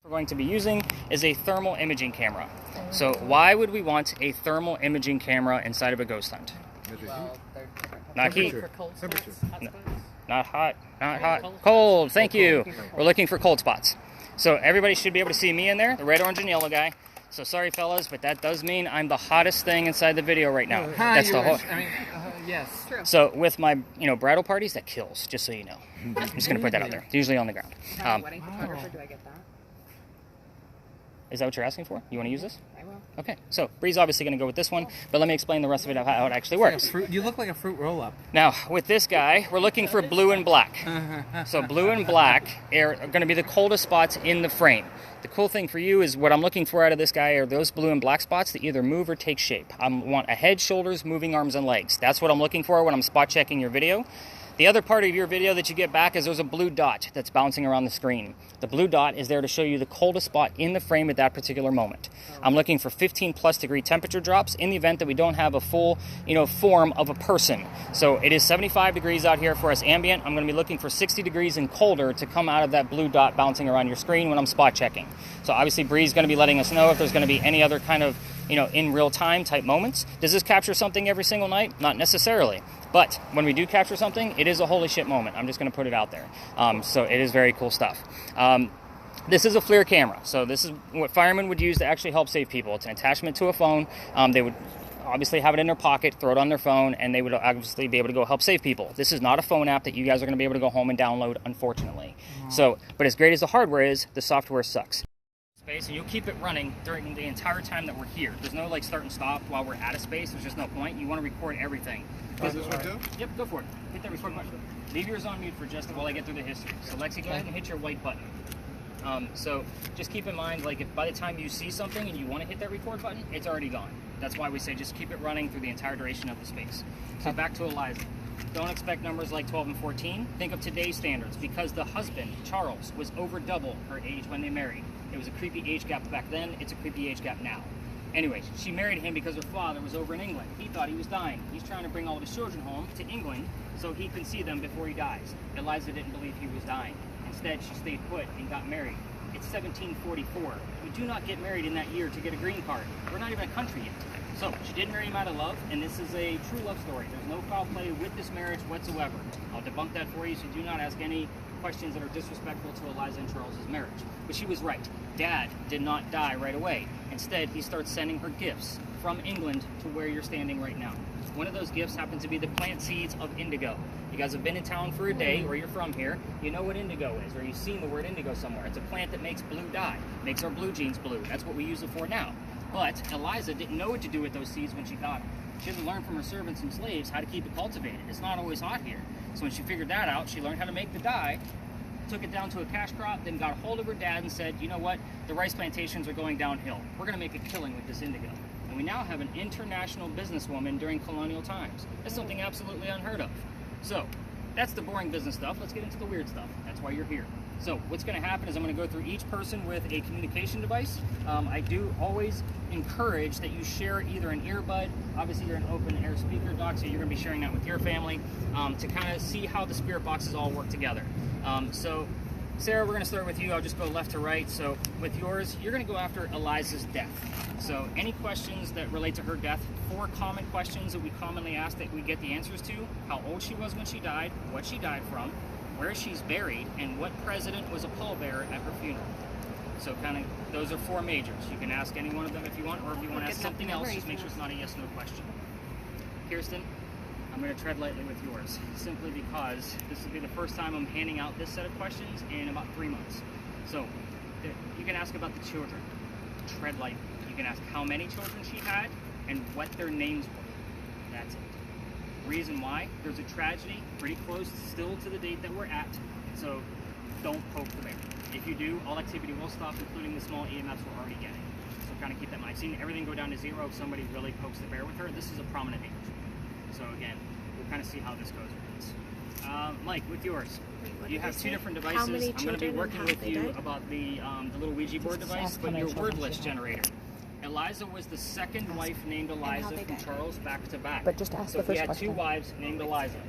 We're going to be using is a thermal imaging camera. So why would we want a thermal imaging camera inside of a ghost hunt? Well, Not heat. for cold Temperature. spots, No. hot spots. Not hot. Not hot. Cold. Cold. Thank you. We're looking for cold spots. So everybody should be able to see me in there, the red, orange, and yellow guy. So sorry, fellas, but that does mean I'm the hottest thing inside the video right now. That's the whole. Yes. True. So with my, bridal parties, that kills. Just so you know, I'm just gonna put that out there. It's usually on the ground. If I'm a wedding photographer, do I get that? Is that what you're asking for? You want to use this? I will. Okay. So Bree's obviously going to go with this one, but let me explain the rest of it of how it actually works. You look like a fruit roll-up. Now, with this guy, we're looking for blue and black. So blue and black are going to be the coldest spots in the frame. The cool thing for you is what I'm looking for out of this guy are those blue and black spots that either move or take shape. I want a head, shoulders, moving arms, and legs. That's what I'm looking for when I'm spot checking your video. The other part of your video that you get back is there's a blue dot that's bouncing around the screen. The blue dot is there to show you the coldest spot in the frame at that particular moment. I'm looking for 15+ degree temperature drops in the event that we don't have a full, form of a person. So it is 75 degrees out here for us ambient. I'm going to be looking for 60 degrees and colder to come out of that blue dot bouncing around your screen when I'm spot checking. So obviously Bree's going to be letting us know if there's going to be any other kind of, in real time type moments. Does this capture something every single night? Not necessarily. But when we do capture something, it is a holy shit moment. I'm just going to put it out there. So it is very cool stuff. This is a FLIR camera. So this is what firemen would use to actually help save people. It's an attachment to a phone. They would obviously have it in their pocket, throw it on their phone, and they would obviously be able to go help save people. This is not a phone app that you guys are going to be able to go home and download, unfortunately. So, but as great as the hardware is, the software sucks. Space, and you'll keep it running during the entire time that we're here. There's no like start and stop while we're out of space. There's just no point. You want to record everything. This one too? Yep, go for it. Hit that record button. Leave yours on mute for just while I get through the history. So Lexi, go ahead and hit your white button. So just keep in mind, like if by the time you see something and you want to hit that record button, it's already gone. That's why we say just keep it running through the entire duration of the space. So back to Eliza. Don't expect numbers like 12 and 14. Think of today's standards because the husband, Charles, was over double her age when they married. It was a creepy age gap back then. It's a creepy age gap now. Anyway, she married him because her father was over in England. He thought he was dying. He's trying to bring all of his children home to England so he can see them before he dies. Eliza didn't believe he was dying. Instead, she stayed put and got married. It's 1744. We do not get married in that year to get a green card. We're not even a country yet. So she did marry him out of love, and this is a true love story. There's no foul play with this marriage whatsoever. I'll debunk that for you, so do not ask any questions that are disrespectful to Eliza and Charles's marriage. But she was right. Dad did not die right away. Instead, he starts sending her gifts from England to where you're standing right now. One of those gifts happens to be the plant seeds of indigo. You guys have been in town for a day, or you're from here, you know what indigo is, or you've seen the word indigo somewhere. It's a plant that makes blue dye, makes our blue jeans blue. That's what we use it for now. But Eliza didn't know what to do with those seeds when she got them. She had to learn from her servants and slaves how to keep it cultivated. It's not always hot here. So when she figured that out, she learned how to make the dye, took it down to a cash crop, then got a hold of her dad and said, you know what, the rice plantations are going downhill. We're going to make a killing with this indigo. And we now have an international businesswoman during colonial times. That's something absolutely unheard of. So that's the boring business stuff. Let's get into the weird stuff. That's why you're here. So what's going to happen is I'm going to go through each person with a communication device. I do always encourage that you share either an earbud, obviously you're an open air speaker, Doc, so you're going to be sharing that with your family to kind of see how the spirit boxes all work together. So Sarah, we're going to start with you. I'll just go left to right. So with yours, you're going to go after Eliza's death. So any questions that relate to her death, 4 common questions that we commonly ask that we get the answers to: how old she was when she died, what she died from, where she's buried, and what president was a pallbearer at her funeral. So kind of, those are 4 majors. You can ask any one of them if you want, or if you want to ask something else, just make sure it's not a yes/no question. Kirsten, I'm going to tread lightly with yours, simply because this will be the first time I'm handing out this set of questions in about 3 months. So you can ask about the children. Tread lightly. You can ask how many children she had and what their names were. That's it. Reason why: there's a tragedy pretty close still to the date that we're at, so don't poke the bear. If you do, all activity will stop, including the small EMFs we're already getting. So kind of keep that in mind. I've seen everything go down to 0 if somebody really pokes the bear with her. This is a prominent age. So again, we'll kind of see how this goes with this. Mike, with yours, you have 2 different devices. I'm going to be working with you about the little Ouija board device, but your word list generator. Eliza was the second wife named Eliza from Charles back to back. But just ask the first question. He had 2 wives named Eliza.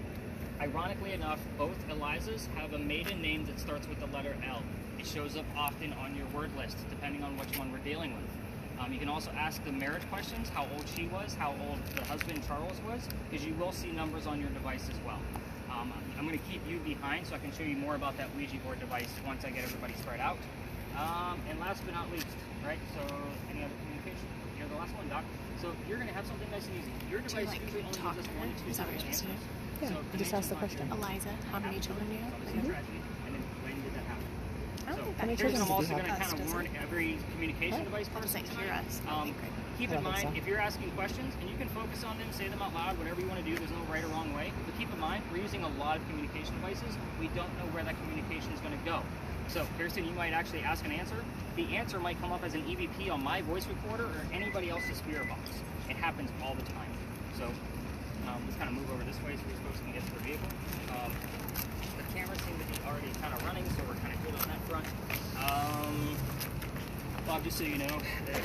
Ironically enough, both Elizas have a maiden name that starts with the letter L. It shows up often on your word list, depending on which one we're dealing with. You can also ask the marriage questions, how old she was, how old the husband Charles was, because you will see numbers on your device as well. I'm going to keep you behind so I can show you more about that Ouija board device once I get everybody spread out. And last but not least, right, so any other communication? You're the last one, Doc. So you're going to have something nice and easy. Your device usually only gives us 1 to 2 separate answers. Yeah, So you just ask the question. Eliza, how many children do you have? And then when did that happen? I don't think How many that Here's children what I'm do you also going to have? kind of warn every communication device That person. doesn't hear us. Keep I in don't think mind, so. if you're asking questions, and you can focus on them, say them out loud, whatever you want to do, there's no right or wrong way. But keep in mind, we're using a lot of communication devices. We don't know where that communication is going to go. So, Kirsten, you might actually ask an answer. The answer might come up as an EVP on my voice recorder or anybody else's spirit box. It happens all the time. So, let's kind of move over this way so these folks can get to the vehicle. The cameras seem to be already kind of running, so we're kind of good on that front. Bob, just so you know,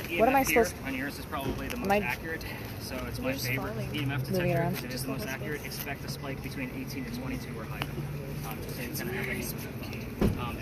the What am I EMF here supposed- on yours is probably the most Am I- accurate, so it's my just favorite falling. EMF Moving detector around. because it is the most accurate. Expect a spike between 18 to 22 or higher. Just so you kind of have any.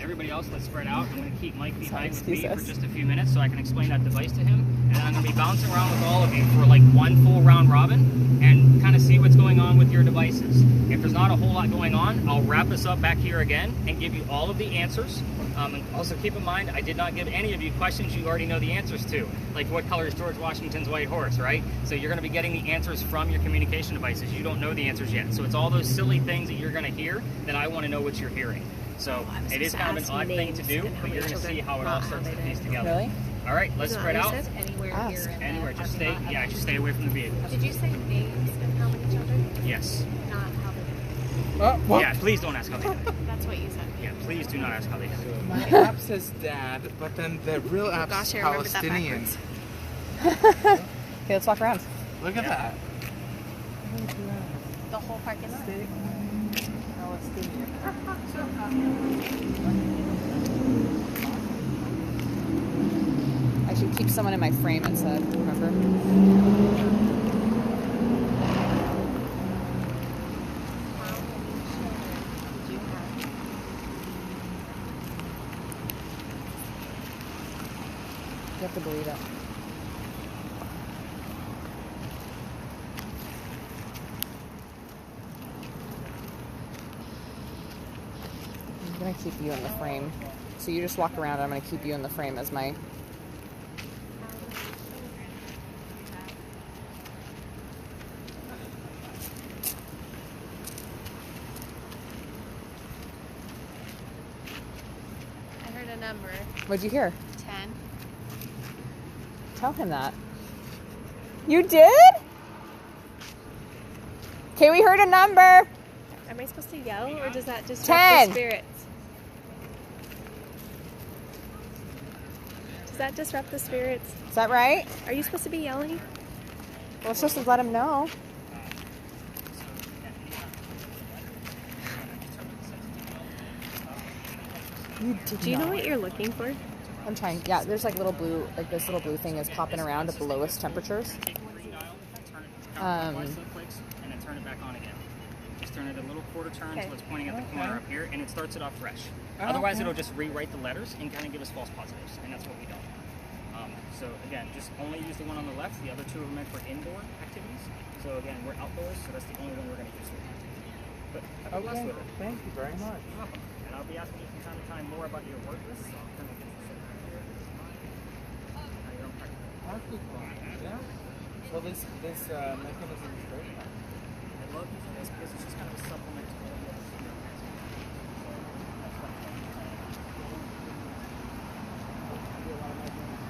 Everybody else, let's spread out. I'm going to keep Mike behind with me excuse for us. just a few minutes so I can explain that device to him. And then I'm going to be bouncing around with all of you for like one full round robin and kind of see what's going on with your devices. If there's not a whole lot going on, I'll wrap us up back here again and give you all of the answers. And also keep in mind, I did not give any of you questions you already know the answers to. Like what color is George Washington's white horse, right? So you're going to be getting the answers from your communication devices. You don't know the answers yet. So it's all those silly things that you're going to hear that I want to know what you're hearing. So it is kind of an odd thing to do, but you're going to see how it all starts to piece together. Really? All right, let's spread out. Anywhere Ask. here in Anywhere, the just parking stay. lot. Yeah, just stay away from the vehicle. Did you say names and how many children? Yes. Not how many. What? Yeah, please don't ask how they did it. That's what you said. Yeah, please do not ask how they did it. My app says dad, but then the real app's gosh, I remembered that Palestinian. Okay, let's walk around. Look at that. The whole parking lot. I should keep someone in my frame instead, remember? How many children did you have? You have to believe it. I'm gonna keep you in the frame. So you just walk around, I'm gonna keep you in the frame as my... I heard a number. What'd you hear? 10. Tell him that. You did? Okay, we heard a number. Am I supposed to yell or does that disrupt 10. the spirits? Does that disrupt the spirits? Is that right? Are you supposed to be yelling? Well, we're supposed to let him know. You did Do you know what you're looking for? I'm trying. Yeah, there's like little blue, like this little blue thing is popping around at the lowest temperatures. Take the green dial, turn it, count twice so it clicks, and then turn it back on again. Just turn it a little quarter turn Okay. so it's pointing at the corner up here, and it starts it off fresh. Otherwise, it'll just rewrite the letters and kind of give us false positives, and that's what we don't want. So again, just only use the one on the left. The other two are meant for indoor activities. So again, we're outdoors, so that's the only one we're going to use. But have a blast with it. Thank you very much. You're welcome. And I'll be asking you from time to time more about your work list. So I'll kind of get you set up here. Your own practical. That's good one. Yeah. Well, this mechanism is great. I love using this because it's just kind of a supplement to all the other stuff. So that's what I'm doing. I do a lot of my doing.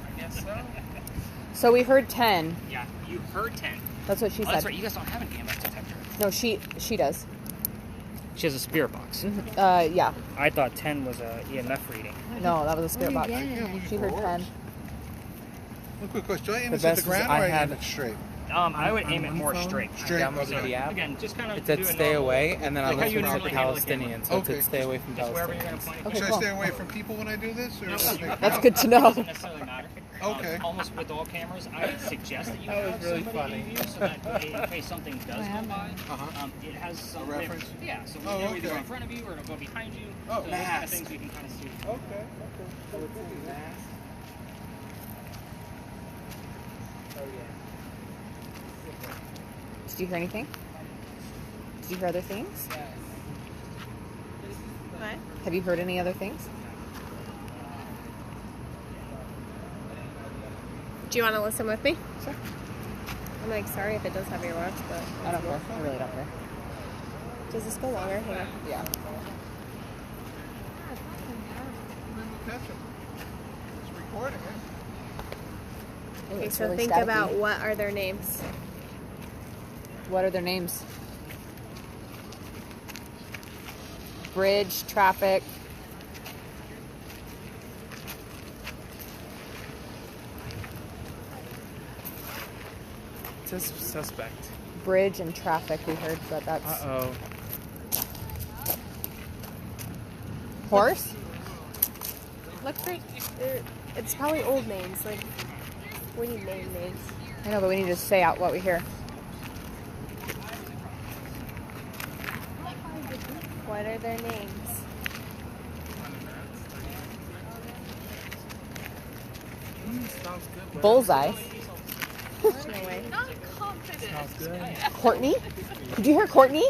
I guess so. So we heard 10. Yeah, you heard 10. That's what she Oh, said. that's right. You guys don't have an EMF detector. No, she does. She has a spirit box. Yeah. I thought 10 was a EMF reading. No, that was a spirit box. Yeah, She heard 10. One quick question. Do I aim The this at best the is ground I or I aim had- it straight? I would aim it more straight. Straight. Downloaded the app. Again, just kind of It said stay away, and then I Like how looked you for normally handle the camera. Palestinians. So it Okay. said stay away from just wherever you're going to Palestinians. point it. Okay, Should I cool. stay away from people when I do this? Or That's good to know. Doesn't necessarily matter. Okay. Almost with all cameras, I would suggest that you That was have really somebody funny. in view so that in case something does go by, Uh-huh. it has some A reference? Yeah, so we Oh, know either okay. go in front of you or it'll go behind you. Oh, so those kind of mask. things we can kind of see. Okay. So it's in mask. Oh yeah. Did you hear anything? Did you hear other things? What? Have you heard any other things? Do you want to listen with me? Sure. I'm like, sorry if it does have your watch, but I don't care. I really don't care. does this go longer? Hang on. Yeah. Catch 'em. It's recording it. Ooh, Okay, it's so really think staticky. about what are their names. What are their names? Bridge, traffic. It says suspect. Bridge and traffic, we heard, but that's Uh-oh. horse. Looks like it's probably old names. Like we need name names. I know, but we need to say out what we hear. What are their names? Smells good. bro. Bullseye. No way. Smells good. Courtney. Did you hear Courtney?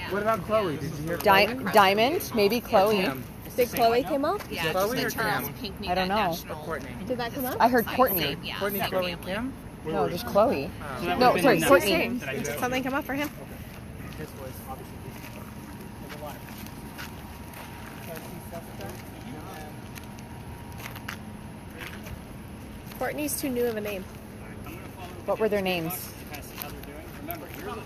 What about Chloe? Did you hear Di- Chloe? Diamond. Maybe Chloe. Cam? Did Chloe come up? Yeah, Chloe just or the Charles Cam? Pinckney I don't know. National Courtney? Did that come up? I heard Science Courtney. Day. Yeah, Courtney, that Chloe, family. Cam? No, just Chloe. So that No, would've sorry, been the Courtney. next thing that I Did did. something come up for him? His voice, obviously. There's a lot. Courtney's too new of a name. I'm gonna follow What were their names? to kind of see how they're doing. Remember, here's a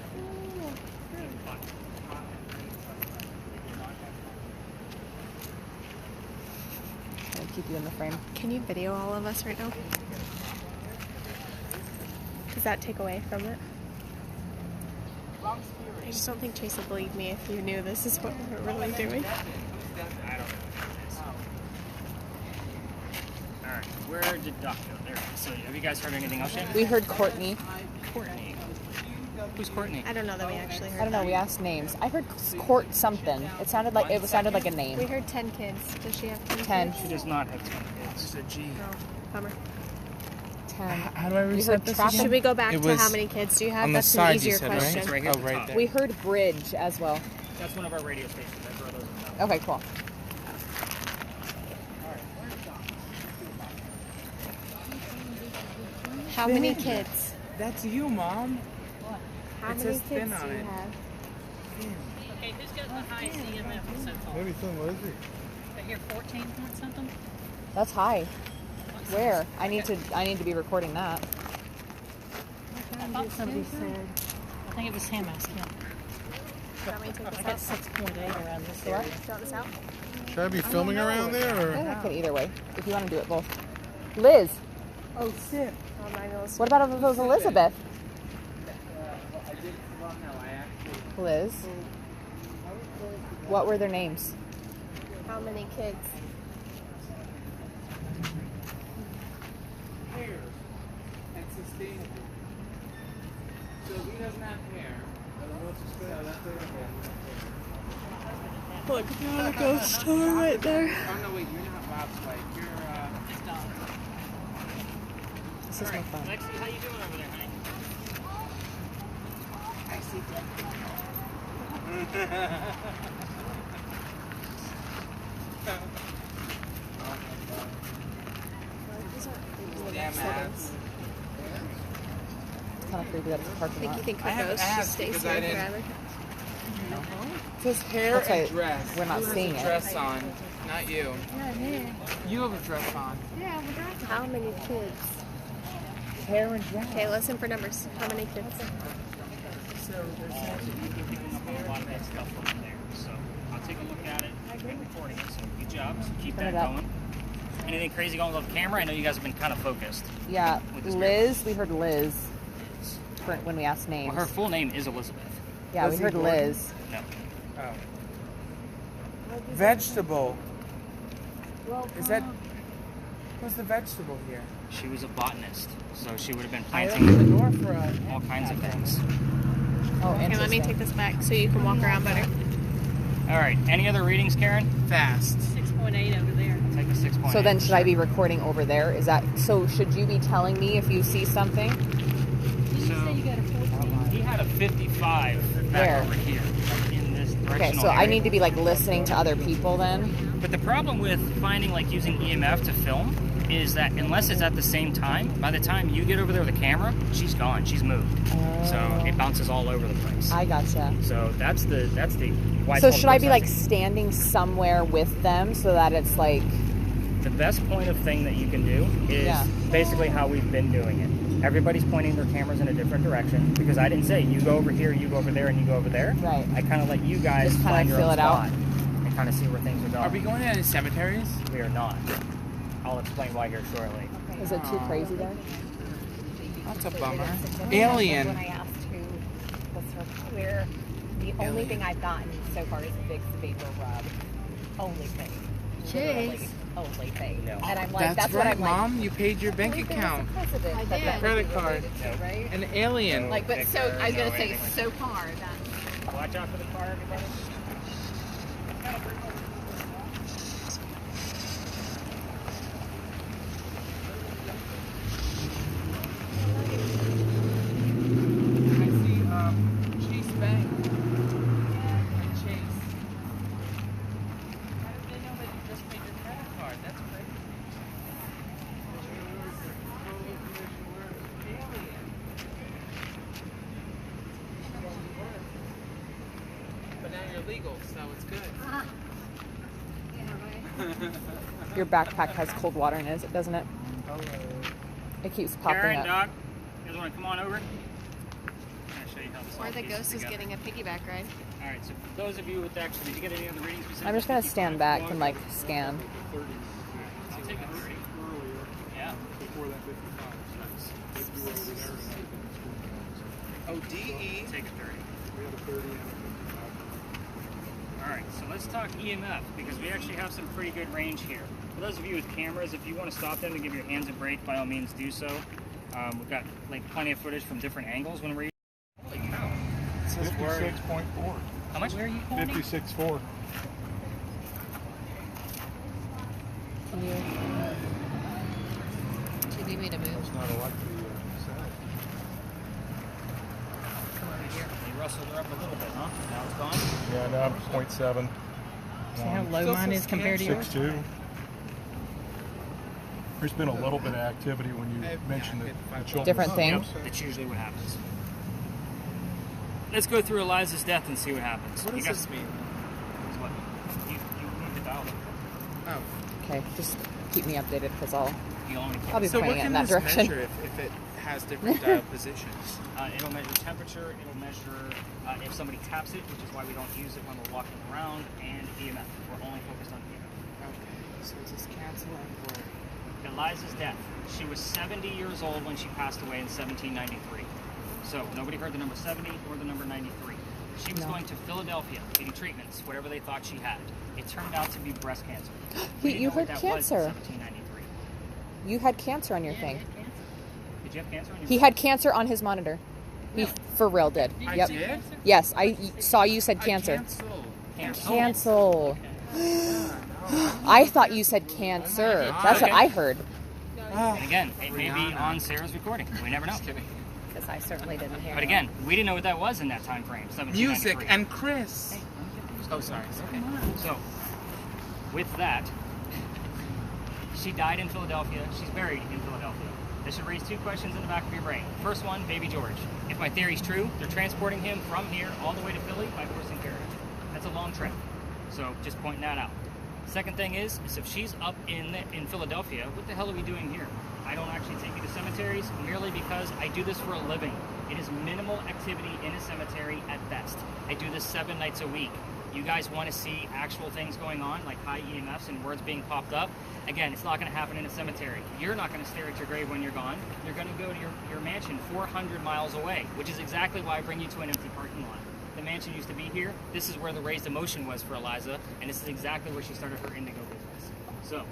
I'll keep you in the frame. Can you video all of us right now? Does that take away from it? I just don't think Chase would believe me if you knew this is what we're really doing. I don't know what it is. Alright, where did Doc go? There. So, have you guys heard anything else yet? We heard Courtney. Courtney. Who's Courtney? I don't know that we actually heard I don't know. that. We asked names. I heard Court something. It sounded like a We name. heard 10 kids. Does she have 10 10. She does not have 10 kids. It's a G. Oh, bummer. 10. How do I We reset heard this traffic. again? Should we go back It to was how many kids do you have? on the That's side, an you easier said, right? question. It's right here Oh, at the right top. there. We heard bridge as well. That's one of our radio stations. I brought those up. Okay, cool. How many kids? That's you, Mom. How It many says kids thin do on you it. have? Okay, who's got the highest EMF so far? Maybe some, what is it? I hear 14 point something. That's high. Where? I need to be recording that. I thought somebody said. I think it was Hamas. Yeah. Do you want me to take I this got out? 6.8 around this What? area. Do you want this out? Should I be filming around there or? I can either way. If you want to do it both. Liz, Oh, shit. Oh, mine was- what about if it was Elizabeth? Liz, what were their names? How many kids? Hair and sustainable. So he doesn't have hair. So that's Look, there's a ghost star right there. Oh no, wait, you're not Bob's wife. You're This is no fun. Lexi, how you doing over there, honey? damn ass. Kind of creepy that it's a parking Think lot. you think I her have ghost asked just stays because here I didn't- forever? It says hair That's why and dress. we're not Who has seeing a it. dress on, not you. You have a dress on. How many kids? Hair and dress. Okay, listen for numbers. How many kids? So there's A lot of that stuff over there. So, I'll take a look at it. I've been recording it, so good job. So keep Turn that it up. going. Anything crazy going on with the camera? I know you guys have been kind of focused. Yeah, With this Liz. We heard Liz. when we asked names. Well, her full name is Elizabeth. Yeah, we Lizzie heard Gordon? Liz. No. Oh. Vegetable. Is that... What's the vegetable here? She was a botanist, so she would have been I planting opened the door for a... all kinds of things. Oh, Here, let me interesting. take this back so you can walk around better. All right. Any other readings, Karen? Fast. 6.8 over there. I'll take a 6.8. So then, should I be recording over there? Is that so? Should you be telling me if you see something? Did you So- say you got a 14? He had a 55 back Where? over here, like in this Okay, directional so I area. need to be like listening to other people then. But the problem with finding like using EMF to film is that unless it's at the same time, by the time you get over there with the camera, she's gone. She's moved. So it bounces all over the place. I gotcha. So that's the why. it's So called should I be like processing. standing somewhere with them so that it's like The best point of thing that you can do is Yeah. basically how we've been doing it. Everybody's pointing their cameras in a different direction because I didn't say you go over here, you go over there, and you go over there. Right. I kind of let you guys Just kinda find your feel own it out. spot and kind of see where things are going. Are we going to any cemeteries? We are not. I'll explain why here shortly. is it too crazy there? That's a bummer. When Alien. I asked who was her where, the only thing I've gotten so far is Vicks Vapor Rub. Only thing. Literally, only thing. No. And I'm like, That's what right, I'm like. Mom. You paid your bank only thing account. is the president that that would Credit be card. related to, right? An alien. Like, but so I was No, gonna say anything like so far that. Watch out for the car, everybody. I see Chase Bank. And Chase. How did they know that you just paid your credit card? That's crazy. But now you're legal, so it's good. Your backpack has cold water in it, doesn't it? It keeps popping Karen, up. Doc, you guys want to come on over? I'll show you how this all Or the pieces ghost is together. getting a piggyback ride. All right, so for those of you with actually, did you get any other readings besides I'm just gonna 55? stand back and like scan. I'll take a 30. Yeah. Oh, DE. Take a 30. All right, so let's talk EMF because we actually have some pretty good range here. For those of you with cameras, if you want to stop them to give your hands a break, by all means do so. We've got like plenty of footage from different angles when we're. Holy cow! It says word. 56.4. How much? Where are you calling me? 56.4. Do you need me to move? It's not electric. Come over here. You rustled her up a little bit, huh? Now it's gone. Yeah, now I'm 0.7. See how low mine is compared to yours? 6.2. There's been a little bit of activity when you I've- mentioned yeah, the I've- children. Different things. That's usually what happens. Let's go through Eliza's death and see what happens. What You does guys- this mean? What? You need the dial. Oh. Okay, just keep me updated because I'll You only I'll be So what pointing it can in that this direction. measure if it has different dial positions? It'll measure temperature. It'll measure if somebody taps it, which is why we don't use it when we're walking around, and EMF. We're only focused on EMF. Okay, so just cancel and work. Eliza's death. She was 70 years old when she passed away in 1793. So nobody heard the number 70 or the number 93. She was No. going to Philadelphia getting treatments, whatever they thought she had. It turned out to be breast cancer. We didn't You know what heard that was in cancer. 1793. You had cancer on your thing. Did you have cancer on your He had cancer on his monitor. He for real did. I Yep. did? Yes, I saw you said cancer. I canceled. cancer? Cancel. I thought you said cancer. That's what Okay. I heard. And again, it may be on Sarah's recording. We never know. Because I certainly didn't hear. But again, we didn't know what that was in that time frame. 1793. Music and Chris. Oh, sorry. Okay. So, with that, she died in Philadelphia. She's buried in Philadelphia. This should raise two questions in the back of your brain. First one, Baby George. If my theory's true, they're transporting him from here all the way to Philly by horse and carriage. That's a long trip. So, just pointing that out. Second thing is if she's up in Philadelphia, what the hell are we doing here? I don't actually take you to cemeteries merely because I do this for a living. It is minimal activity in a cemetery at best. I do this 7 nights a week. you guys want to see actual things going on, like high EMFs and words being popped up, again, it's not going to happen in a cemetery. You're not going to stare at your grave when you're gone. You're going to go to your mansion 400 miles away, which is exactly why I bring you to an empty parking lot. The mansion used to be here. This is where the raised emotion was for Eliza, and this is exactly where she started her indigo business. So,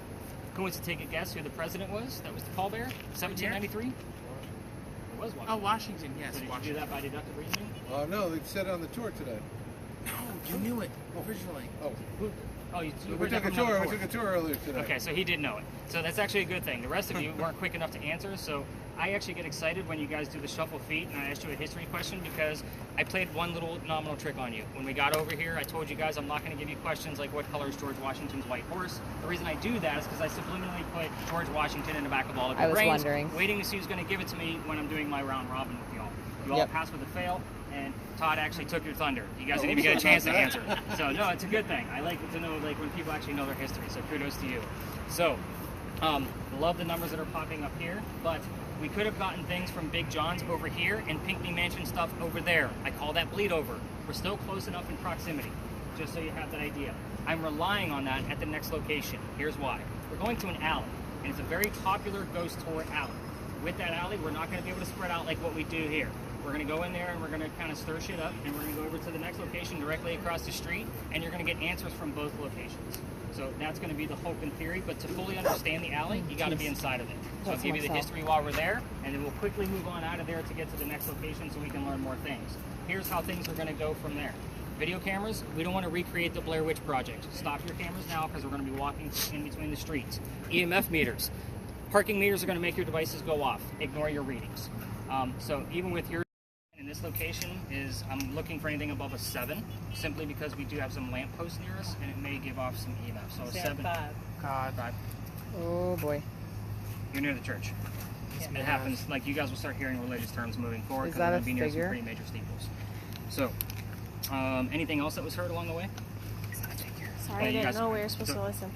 who wants to take a guess who the president was? That was the pallbearer? 1793? It was Washington. Oh, Washington, yes. So did you do Washington. that by deductive reasoning? No, they said it on the tour today. No, you knew it originally. Oh, Oh, you we heard that took a from another tour. We court. took a tour earlier today. Okay, so he did know it. So that's actually a good thing. The rest of you weren't quick enough to answer, so I actually get excited when you guys do the shuffle feet and I asked you a history question because I played one little nominal trick on you. When we got over here, I told you guys I'm not going to give you questions like what color is George Washington's white horse. The reason I do that is because I subliminally put George Washington in the back of all of your I was brains, wondering. waiting to see who's going to give it to me when I'm doing my round robin with y'all. You all Yep. passed with a fail, and Todd actually took your thunder. You guys didn't even get a chance to answer. So no, it's a good thing. I like to know like when people actually know their history. So kudos to you. So, love the numbers that are popping up here, but we could have gotten things from Big John's over here and Pinckney Mansion stuff over there. I call that bleed over. We're still close enough in proximity, just so you have that idea. I'm relying on that at the next location. Here's why. We're going to an alley, and it's a very popular ghost tour alley. With that alley, we're not going to be able to spread out like what we do here. We're going to go in there and we're going to kind of stir shit up, and we're going to go over to the next location directly across the street, and you're going to get answers from both locations. So that's going to be the hope and theory, but to fully understand the alley, you got to be inside of it. So I'll That's give you the myself. history while we're there, and then we'll quickly move on out of there to get to the next location so we can learn more things. Here's how things are going to go from there. Video cameras, we don't want to recreate the Blair Witch Project. Stop your cameras now because we're going to be walking in between the streets. EMF meters. Parking meters are going to make your devices go off. Ignore your readings. So even with your in this location is I'm looking for anything above a 7, simply because we do have some lamp posts near us and it may give off some EMF. So a 7. God. 5. Oh boy. You're near the church. It happens, like you guys will start hearing religious terms moving forward Is because that we're a going to be near some figure? pretty major steeples. So, anything else that was heard along the way? Sorry, I you didn't guys- know we were supposed to listen.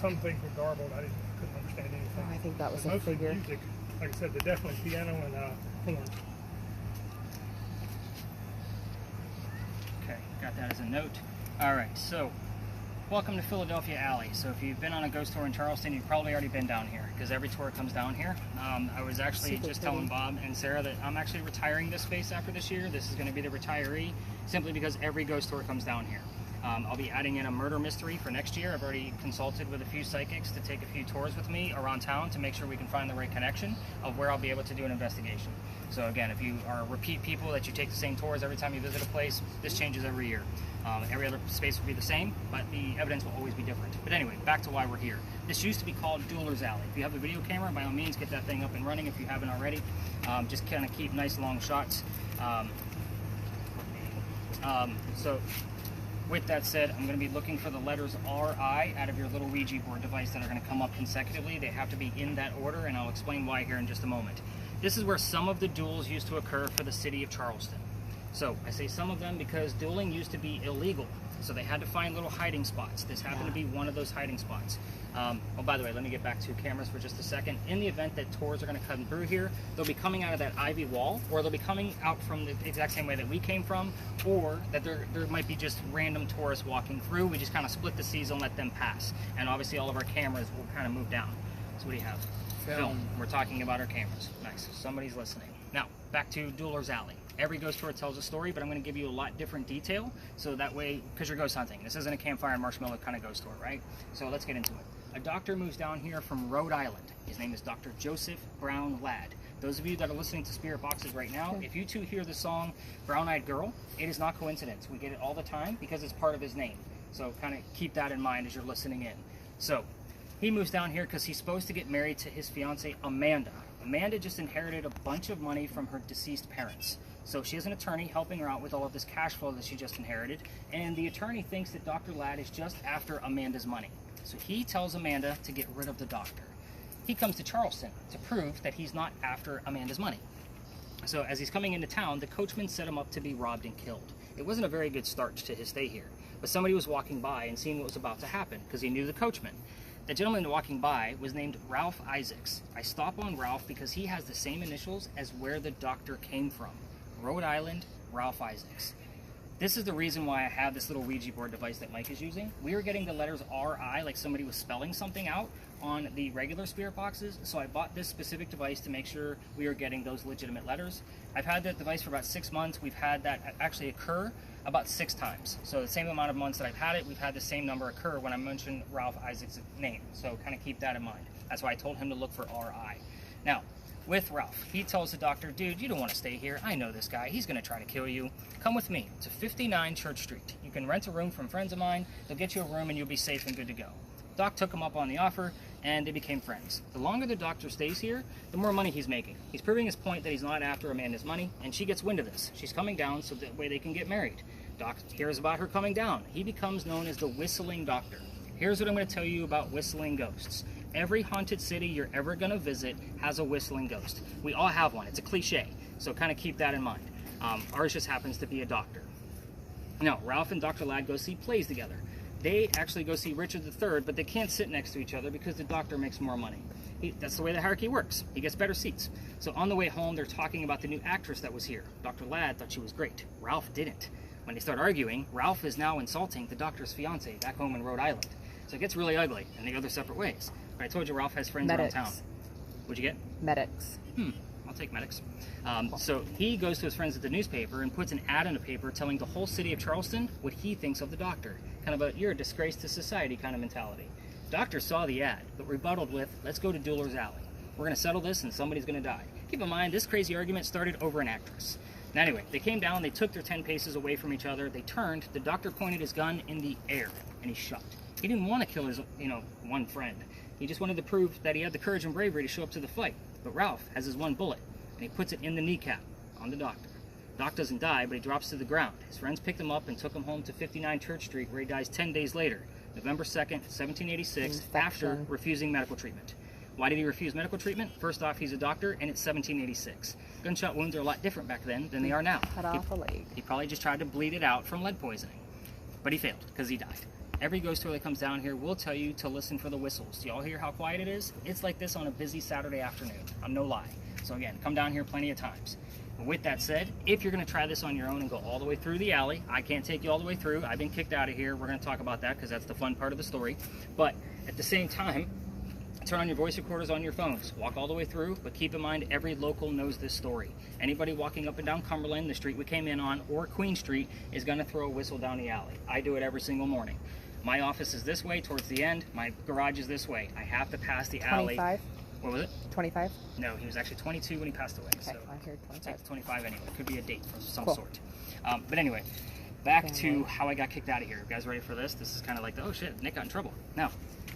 Some things were garbled. I couldn't understand anything. Oh, I think that was But a mostly figure. music, like I said, they're definitely piano and horns. Okay, got that as a note. All right, so welcome to Philadelphia Alley. So if you've been on a ghost tour in Charleston, you've probably already been down here because every tour comes down here. I was actually Super just pretty. telling Bob and Sarah that I'm actually retiring this space after this year. This is going to be the retiree simply because every ghost tour comes down here. I'll be adding in a murder mystery for next year. I've already consulted with a few psychics to take a few tours with me around town to make sure we can find the right connection of where I'll be able to do an investigation. So again, if you are repeat people that you take the same tours every time you visit a place, this changes every year. Every other space will be the same, but the evidence will always be different. But anyway, back to why we're here. This used to be called Dueler's Alley. If you have a video camera, by all means, get that thing up and running if you haven't already. Just kind of keep nice long shots. So with that said, I'm going to be looking for the letters RI out of your little Ouija board device that are going to come up consecutively. They have to be in that order, and I'll explain why here in just a moment. This is where some of the duels used to occur for the city of Charleston. So I say some of them because dueling used to be illegal. So they had to find little hiding spots. This happened to be one of those hiding spots. Oh, by the way, let me get back to cameras for just a second. In the event that tours are going to come through here, they'll be coming out of that ivy wall, or they'll be coming out from the exact same way that we came from, or that there might be just random tourists walking through. We just kind of split the seas and let them pass. And obviously all of our cameras will kind of move down. So what do you have? Film. We're talking about our cameras. Nice. Somebody's listening. Now, back to Dueler's Alley. Every ghost tour tells a story, but I'm going to give you a lot different detail, so that way, because you're ghost hunting. This isn't a campfire and marshmallow kind of ghost tour, right? So let's get into it. A doctor moves down here from Rhode Island. His name is Dr. Joseph Brown Ladd. Those of you that are listening to Spirit Boxes right now, if you two hear the song Brown Eyed Girl, it is not coincidence. We get it all the time because it's part of his name. So kind of keep that in mind as you're listening in. So he moves down here because he's supposed to get married to his fiancée, Amanda. Amanda just inherited a bunch of money from her deceased parents. So she has an attorney helping her out with all of this cash flow that she just inherited, and the attorney thinks that Dr. Ladd is just after Amanda's money. So he tells Amanda to get rid of the doctor. He comes to Charleston to prove that he's not after Amanda's money. So as he's coming into town, the coachman set him up to be robbed and killed. It wasn't a very good start to his stay here, but somebody was walking by and seeing what was about to happen because he knew the coachman. The gentleman walking by was named Ralph Isaacs. I stop on Ralph because he has the same initials as where the doctor came from. Rhode Island, Ralph Isaacs. This is the reason why I have this little Ouija board device that Mike is using. We were getting the letters R-I, like somebody was spelling something out on the regular spirit boxes, so I bought this specific device to make sure we are getting those legitimate letters. I've had that device for about 6 months. We've had that actually occur about 6 times. So the same amount of months that I've had it, we've had the same number occur when I mentioned Ralph Isaac's name. So kind of keep that in mind. That's why I told him to look for R-I. Now, with Ralph, he tells the doctor, dude, you don't want to stay here. I know this guy. He's going to try to kill you. Come with me to 59 Church Street. You can rent a room from friends of mine. They'll get you a room and you'll be safe and good to go. Doc took him up on the offer and they became friends. The longer the doctor stays here, the more money he's making. He's proving his point that he's not after Amanda's money, and she gets wind of this. She's coming down so that way they can get married. Doc hears about her coming down. He becomes known as the Whistling Doctor. Here's what I'm going to tell you about whistling ghosts. Every haunted city you're ever going to visit has a whistling ghost. We all have one. It's a cliche, so kind of keep that in mind. Ours just happens to be a doctor. Now, Ralph and Dr. Ladd go see plays together. They actually go see Richard III, but they can't sit next to each other because the doctor makes more money. That's the way the hierarchy works. He gets better seats. So on the way home, they're talking about the new actress that was here. Dr. Ladd thought she was great. Ralph didn't. When they start arguing, Ralph is now insulting the doctor's fiance back home in Rhode Island. So it gets really ugly, and they go their separate ways. But I told you Ralph has friends around town. What'd you get? Medics. I'll take medics. So he goes to his friends at the newspaper and puts an ad in the paper telling the whole city of Charleston what he thinks of the doctor. Kind of a, you're a disgrace to society kind of mentality. Doctor saw the ad, but rebutted with, let's go to Dueler's Alley. We're going to settle this and somebody's going to die. Keep in mind, this crazy argument started over an actress. Now anyway, they came down, they took their 10 paces away from each other, they turned, the doctor pointed his gun in the air, and he shot. He didn't want to kill his, one friend. He just wanted to prove that he had the courage and bravery to show up to the fight. But Ralph has his one bullet, and he puts it in the kneecap on the doctor. Doc doesn't die, but he drops to the ground. His friends picked him up and took him home to 59 Church Street, where he dies 10 days later, November 2nd, 1786, after refusing medical treatment. Why did he refuse medical treatment? First off, he's a doctor, and it's 1786. Gunshot wounds are a lot different back then than they are now. Cut off a leg. He probably just tried to bleed it out from lead poisoning. But he failed, because he died. Every ghost tour that comes down here will tell you to listen for the whistles. Do y'all hear how quiet it is? It's like this on a busy Saturday afternoon. I'm no lie. So again, come down here plenty of times. But with that said, if you're going to try this on your own and go all the way through the alley, I can't take you all the way through. I've been kicked out of here. We're going to talk about that because that's the fun part of the story. But at the same time, turn on your voice recorders on your phones. Walk all the way through, but keep in mind every local knows this story. Anybody walking up and down Cumberland, the street we came in on, or Queen Street, is going to throw a whistle down the alley. I do it every single morning. My office is this way towards the end. My garage is this way. I have to pass the alley. 25? What was it? 25? No, he was actually 22 when he passed away. Okay, So I heard 25. it's 25 anyway. It could be a date of some Cool. sort. But anyway, back to how I got kicked out of here. You guys ready for this? This is kind of like the, oh shit, Nick got in trouble. Now,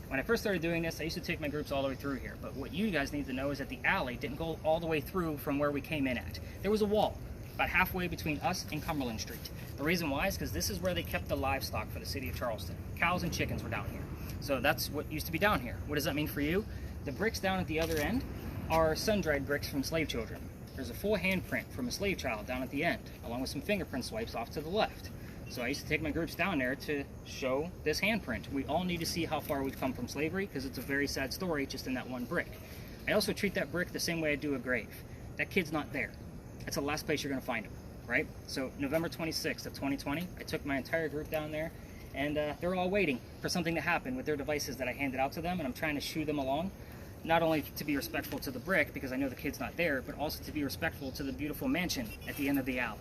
when I first started doing this, I used to take my groups all the way through here. But what you guys need to know is that the alley didn't go all the way through from where we came in at. There was a wall about halfway between us and Cumberland Street. The reason why is because this is where they kept the livestock for the city of Charleston. Cows and chickens were down here. So that's what used to be down here. What does that mean for you? The bricks down at the other end are sun-dried bricks from slave children. There's a full handprint from a slave child down at the end, along with some fingerprint swipes off to the left. So I used to take my groups down there to show this handprint. We all need to see how far we've come from slavery because it's a very sad story just in that one brick. I also treat that brick the same way I do a grave. That kid's not there. That's the last place you're going to find him, right? So November 26th of 2020, I took my entire group down there, and they're all waiting for something to happen with their devices that I handed out to them, and I'm trying to shoo them along. Not only to be respectful to the brick, because I know the kid's not there, but also to be respectful to the beautiful mansion at the end of the alley.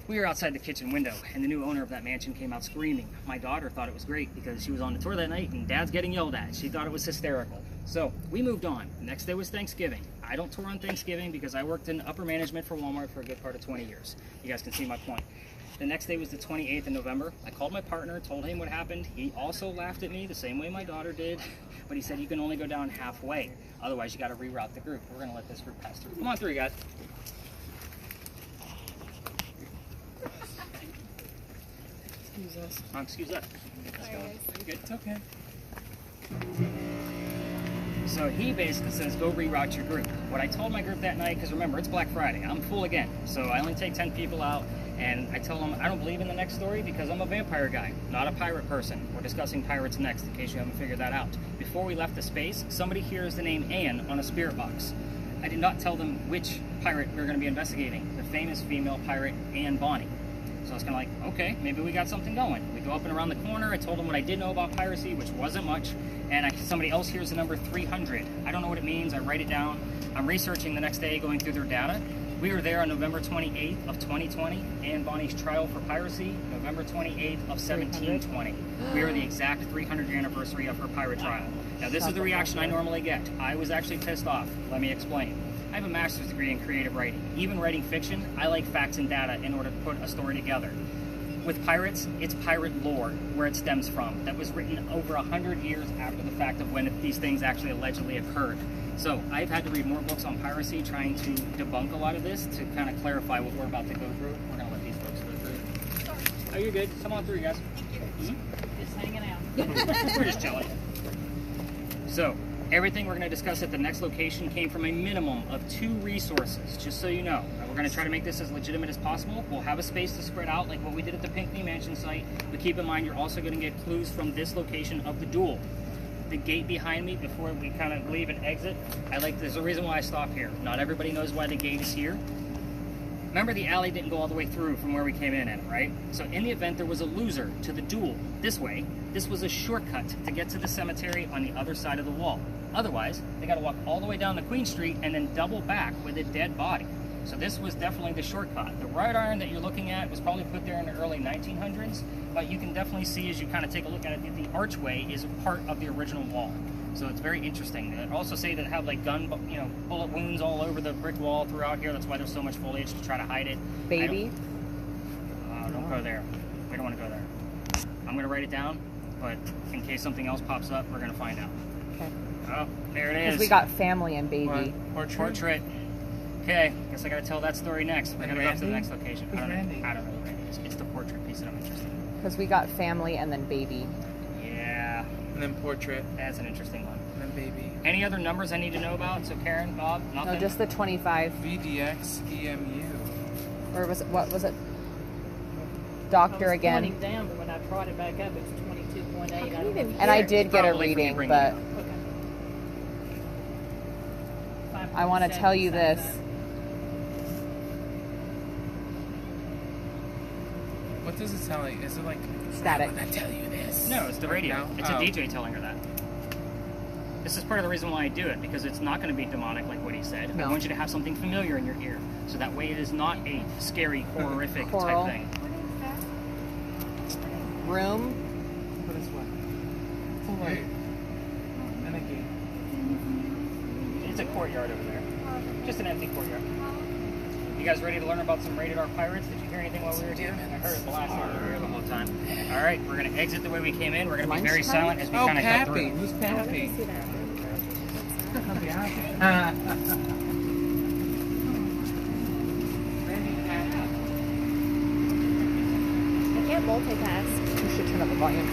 We were outside the kitchen window, and the new owner of that mansion came out screaming. My daughter thought it was great because she was on the tour that night, and Dad's getting yelled at. She thought it was hysterical. So we moved on. The next day was Thanksgiving. I don't tour on Thanksgiving because I worked in upper management for Walmart for a good part of 20 years. You guys can see my point. The next day was the 28th of November. I called my partner, told him what happened. He also laughed at me the same way my daughter did, but he said you can only go down halfway. Otherwise, you got to reroute the group. We're going to let this group pass through. Come on through, guys. Excuse us. Excuse us. Let's go. Good. It's okay. So he basically says, go reroute your group. What I told my group that night, because remember, it's Black Friday. I'm full again. So I only take 10 people out, and I tell them I don't believe in the next story because I'm a vampire guy, not a pirate person. We're discussing pirates next, in case you haven't figured that out. Before we left the space, somebody hears the name Anne on a spirit box. I did not tell them which pirate we were going to be investigating, the famous female pirate Anne Bonny. So it's kind of like, okay, maybe we got something going. We go up and around the corner. I told them what I did know about piracy, which wasn't much. And somebody else hears the number 300. I don't know what it means. I write it down. I'm researching the next day, going through their data. We were there on November 28th of 2020. Anne Bonny's trial for piracy, November 28th of 1720. We are the exact 300th anniversary of her pirate trial. Now, this is the reaction I normally get. I was actually pissed off. Let me explain. I have a master's degree in creative writing. Even writing fiction, I like facts and data in order to put a story together. With pirates, it's pirate lore, where it stems from. That was written over 100 years after the fact of when these things actually allegedly occurred. So I've had to read more books on piracy, trying to debunk a lot of this to kind of clarify what we're about to go through. We're going to let these folks go through. Oh, you're good. Come on through, guys. Just hanging out. We're just chilling. So, everything we're going to discuss at the next location came from a minimum of 2 resources, just so you know. We're going to try to make this as legitimate as possible. We'll have a space to spread out like what we did at the Pinckney Mansion site, but keep in mind you're also going to get clues from this location of the duel. The gate behind me, before we kind of leave and exit, there's a reason why I stopped here. Not everybody knows why the gate is here. Remember, the alley didn't go all the way through from where we came in at, right? So in the event there was a loser to the duel this way, this was a shortcut to get to the cemetery on the other side of the wall. Otherwise, they got to walk all the way down to Queen Street and then double back with a dead body. So this was definitely the shortcut. The wrought iron that you're looking at was probably put there in the early 1900s, but you can definitely see as you kind of take a look at it that the archway is a part of the original wall. So it's very interesting. They also say that have like bullet wounds all over the brick wall throughout here. That's why there's so much foliage to try to hide it. Baby. Don't go there. We don't want to go there. I'm going to write it down, but in case something else pops up, we're going to find out. Okay. Oh, there it is. Because we got family and baby. Portrait. Okay, guess I got to tell that story next. We're going to go up to the next location. I don't know who Randy is. It's the portrait piece that I'm interested in. Because we got family and then baby. Yeah. And then portrait. That's an interesting one. And then baby. Any other numbers I need to know about? So Karen, Bob, nothing? No, just the 25. VDX EMU. Or was it, what was it? Doctor again. Pointing down, but when I brought it back up, it's 22.8. I don't know. And I did get a Probably for you reading, bringing but it up. Okay. I want to tell you this. What does it sound like? Is it like Static. I tell you this? No, it's the radio. No? It's Oh. a DJ telling her that. This is part of the reason why I do it, because it's not going to be demonic like what he said. No. I want you to have something familiar in your ear, so that way it is not a scary, horrific Choral. type thing. Room. What is what? Hey, And a gate. It's a courtyard over there. Just an empty courtyard. You guys ready to learn about some rated R pirates? Did you hear anything while we were here? I heard it the last time we were here the whole time. All right, we're going to exit the way we came in. We're going to be very silent as we Oh, kind of cut Pappy. through. Who's Pappy? See that. I can't multitask. You should turn up the volume.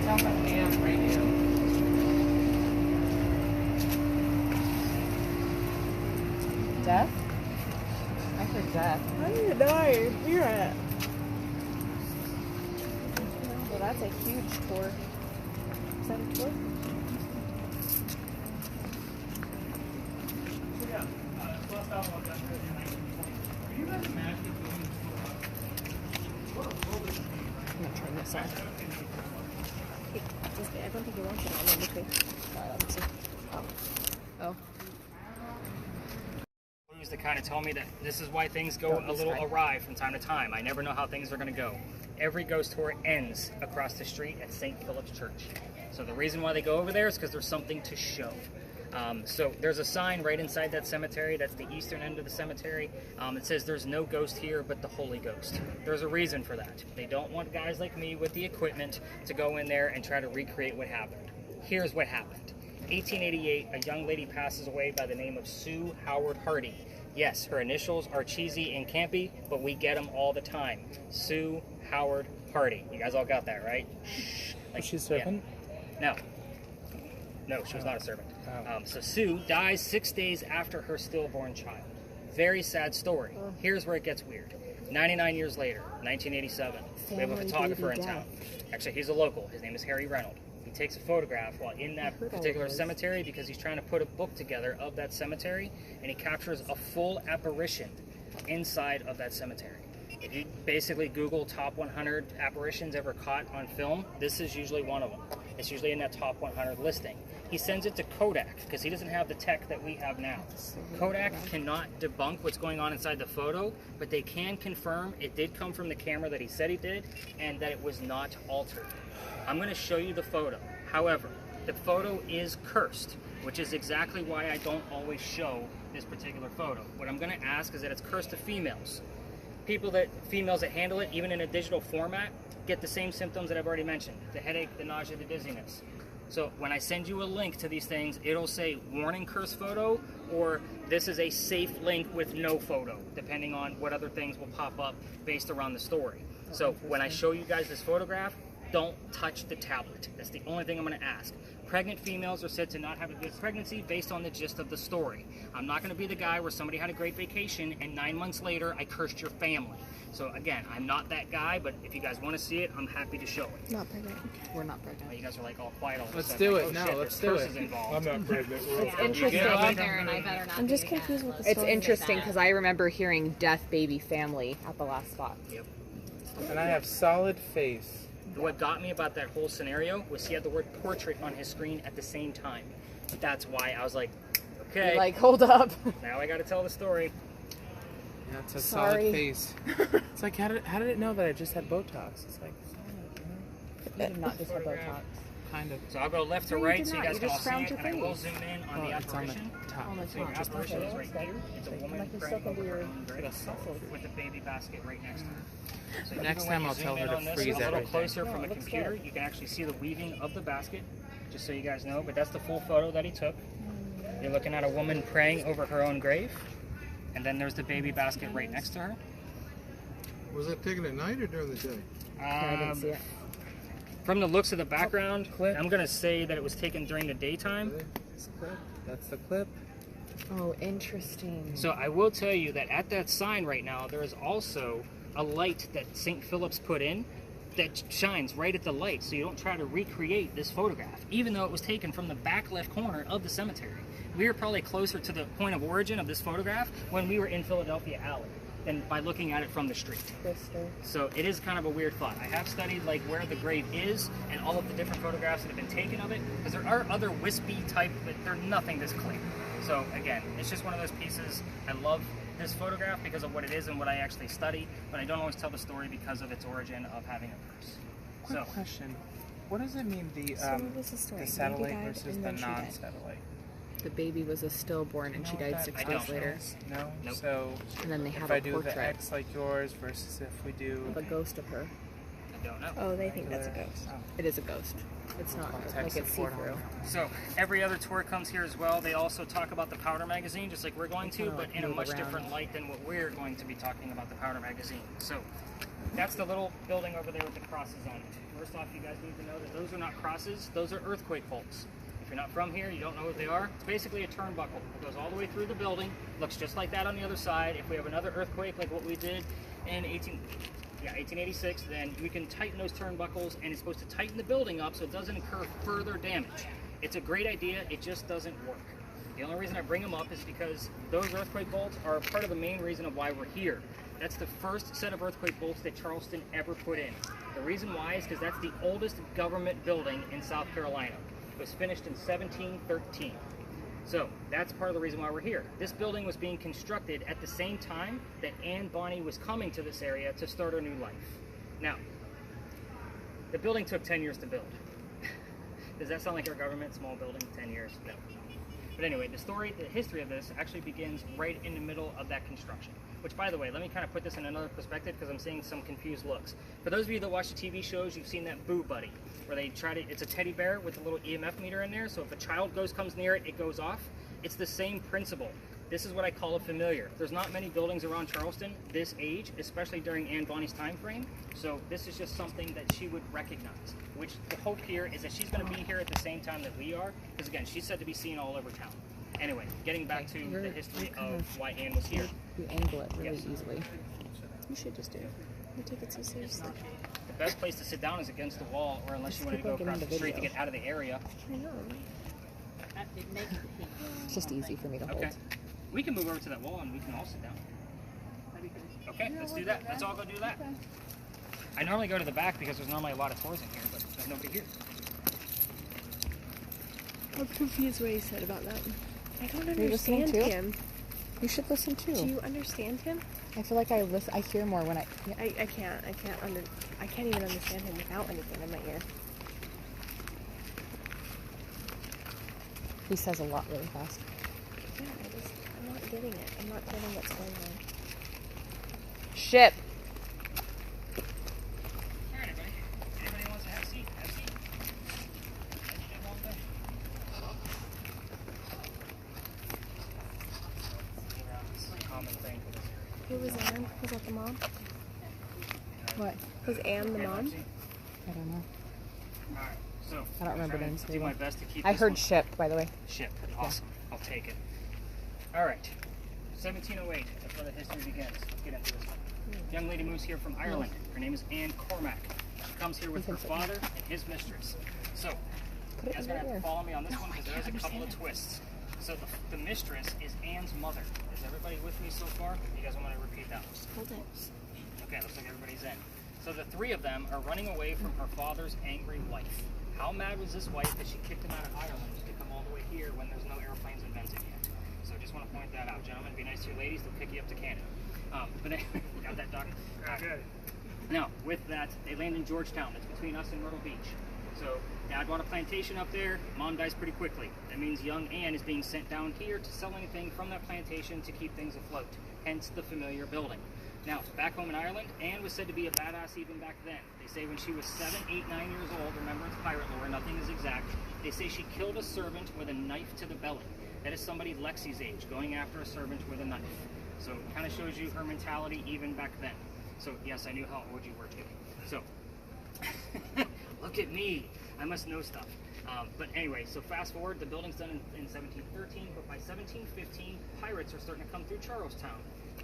Sounds like AM radio. Death? I heard death. I don't even know where you're at. Well, that's a huge tour. Is that a tour? I'm going to turn this on. I don't think he wants it on. Let me see. Let me see. Oh. Clues that kind of tell me that this is why things go a little awry from time to time. I never know how things are going to go. Every ghost tour ends across the street at St. Philip's Church. So the reason why they go over there is because there's something to show. So there's a sign right inside that cemetery. That's the eastern end of the cemetery. It says there's no ghost here but the Holy Ghost. There's a reason for that. They don't want guys like me with the equipment to go in there and try to recreate what happened. Here's what happened. 1888, a young lady passes away by the name of Sue Howard Hardy. Yes, her initials are cheesy and campy, but we get them all the time. Sue Howard Hardy. You guys all got that, right? Shh. Was she a serpent? Yeah. No, she was not a servant. So Sue dies 6 days after her stillborn child. Very sad story. Here's where it gets weird. 99 years later, 1987, we have a photographer in town. Actually, he's a local. His name is Harry Reynolds. takes a photograph while in that particular cemetery because he's trying to put a book together of that cemetery, and he captures a full apparition inside of that cemetery. If you basically Google top 100 apparitions ever caught on film, this is usually one of them. It's usually in that top 100 listing. He sends it to Kodak because he doesn't have the tech that we have now. Kodak cannot debunk what's going on inside the photo, but they can confirm it did come from the camera that he said he did and that it was not altered. I'm going to show you the photo. However, the photo is cursed, which is exactly why I don't always show this particular photo. What I'm going to ask is that it's cursed to females. Females that handle it, even in a digital format, get the same symptoms that I've already mentioned. The headache, the nausea, the dizziness. So when I send you a link to these things, it'll say warning curse photo, or this is a safe link with no photo, depending on what other things will pop up based around the story. So when I show you guys this photograph, don't touch the tablet. That's the only thing I'm going to ask. Pregnant females are said to not have a good pregnancy based on the gist of the story. I'm not going to be the guy where somebody had a great vacation and 9 months later I cursed your family. So again, I'm not that guy, but if you guys want to see it, I'm happy to show it. Not pregnant. We're not pregnant. Well, you guys are like all quiet all of a Let's sudden. do Like, it. oh, No, shit, let's there's do curses it. involved. I'm not pregnant. We're Yeah, It's interesting. I'm not there, and I better not I'm just be confused that. with the It's story. interesting because I remember hearing death baby family at the last spot. Yep. And I have solid face. What got me about that whole scenario was he had the word portrait on his screen at the same time. That's why I was like, okay, You're like, hold up. now I got to tell the story. Yeah, it's a Sorry. solid face. It's like, how did it know that I just had Botox? It's like, You did not just have Botox. kind of. So I'll go left to No, you right did so you not. guys You can all just see frowned it, your and I will face. zoom in on Oh, the it's on the apparition. top. So your apparition is right here. It's a woman Like you're praying stuck into over her your own grave with a baby basket right next to her. So Next even when time you I'll zoom tell in her to on this freeze a little everything. closer from a computer, you can actually see the weaving of the basket, just so you guys know. But that's the full photo that he took. You're looking at a woman praying over her own grave, and then there's the baby basket right next to her. Was that taken at night or during the day? I didn't see it. From the looks of the background, I'm going to say that it was taken during the daytime. That's the clip. That's the clip. Oh, interesting. So I will tell you that at that sign right now, there is also a light that St. Philip's put in that shines right at the light, so you don't try to recreate this photograph, even though it was taken from the back left corner of the cemetery. We were probably closer to the point of origin of this photograph when we were in Philadelphia Alley than by looking at it from the street. So it is kind of a weird thought. I have studied like where the grave is and all of the different photographs that have been taken of it, because there are other wispy type, but they're nothing this clear. So again, it's just one of those pieces. I love this photograph because of what it is and what I actually study, but I don't always tell the story because of its origin of having a curse. Quick question. What does it mean, the this is story. the Baby satellite died versus and the then she died. non-satellite? The baby was a stillborn and she died 6 I days don't. later. No? Nope. So, And then they if have I a do the portrait X like yours versus if we do... of a ghost of her. I don't know. Oh, they think that's a regular- ghost. Oh. It is a ghost. It's not like it's see-through. So every other tour comes here as well. They also talk about the Powder magazine, just like we're going to, Kinda but like in a move much around. different light than what we're going to be talking about the Powder magazine. So that's the little building over there with the crosses on it. First off, you guys need to know that those are not crosses, those are earthquake bolts. If you're not from here, you don't know what they are. It's basically a turnbuckle. It goes all the way through the building, looks just like that on the other side. If we have another earthquake like what we did in 1886, then we can tighten those turnbuckles, and it's supposed to tighten the building up so it doesn't incur further damage. It's a great idea, it just doesn't work. The only reason I bring them up is because those earthquake bolts are part of the main reason of why we're here. That's the first set of earthquake bolts that Charleston ever put in. The reason why is because that's the oldest government building in South Carolina. It was finished in 1713. So that's part of the reason why we're here. This building was being constructed at the same time that Anne Bonny was coming to this area to start her new life. Now, the building took 10 years to build. Does that sound like our government? Small building, 10 years? No. But anyway, the history of this actually begins right in the middle of that construction. Which, by the way, let me kind of put this in another perspective because I'm seeing some confused looks. For those of you that watch the TV shows, you've seen that Boo Buddy, where they try to, it's a teddy bear with a little EMF meter in there, so if a child comes near it, it goes off. It's the same principle. This is what I call a familiar. There's not many buildings around Charleston this age, especially during Anne Bonny's time frame, so this is just something that she would recognize, which the hope here is that she's going to be here at the same time that we are, because again, she's said to be seen all over town. Anyway, getting back to the history of why Anne was here. You angle it really Yes. easily. You should just do it. You take it so seriously. The best place to sit down is against the wall, or unless you want to go across the street to get out of the area. I know. It's just easy for me to hold. Okay. We can move over to that wall and we can all sit down. Okay, let's do that. Let's all go do that. I normally go to the back because there's normally a lot of toys in here, but there's nobody here. I'm confused what he said about that. I don't you listening understand too? him. You should listen too. Do you understand him? I feel like I hear more when I can't even understand him without anything in my ear. He says a lot really fast. Yeah, I'm not getting it. I'm not getting what's going on. Ship. All right, everybody. Anybody wants to have a seat? Have a seat. This is a common thing for this area. Who was Anne? Was that the mom? What? Was Anne the mom? I don't know. All right, so I don't remember I'm trying names. to do my best to keep I this heard one- ship, by the way. Ship. Awesome. I'll take it. All right. 1708. That's where the history begins. Let's get into this one. Young lady moves here from Ireland. Her name is Anne Cormac. She comes here with her father and his mistress. So, you guys are going to have to follow me on this one because there is a couple of twists. So, the mistress is Anne's mother. Is everybody with me so far? You guys want me to repeat that one? Hold it. Okay, looks like everybody's in. So, the three of them are running away from her father's angry wife. How mad was this wife that she kicked him out of Ireland to come all the way here when there's no airplanes invented yet? So I just want to point that out. Gentlemen, be nice to your ladies. They'll pick you up to Canada. But anyway, got that, Doc? Okay. Now, with that, they land in Georgetown. That's between us and Myrtle Beach. So Dad bought a plantation up there. Mom dies pretty quickly. That means young Anne is being sent down here to sell anything from that plantation to keep things afloat. Hence the familiar building. Now, back home in Ireland, Anne was said to be a badass even back then. They say when she was 7, 8, 9 years old, remember it's pirate lore, nothing is exact, they say she killed a servant with a knife to the belly. That is somebody Lexi's age, going after a servant with a knife. So it kind of shows you her mentality even back then. So yes, I knew how old you were too. So, look at me. I must know stuff. But anyway, so fast forward, the building's done in 1713, but by 1715, pirates are starting to come through Charlestown.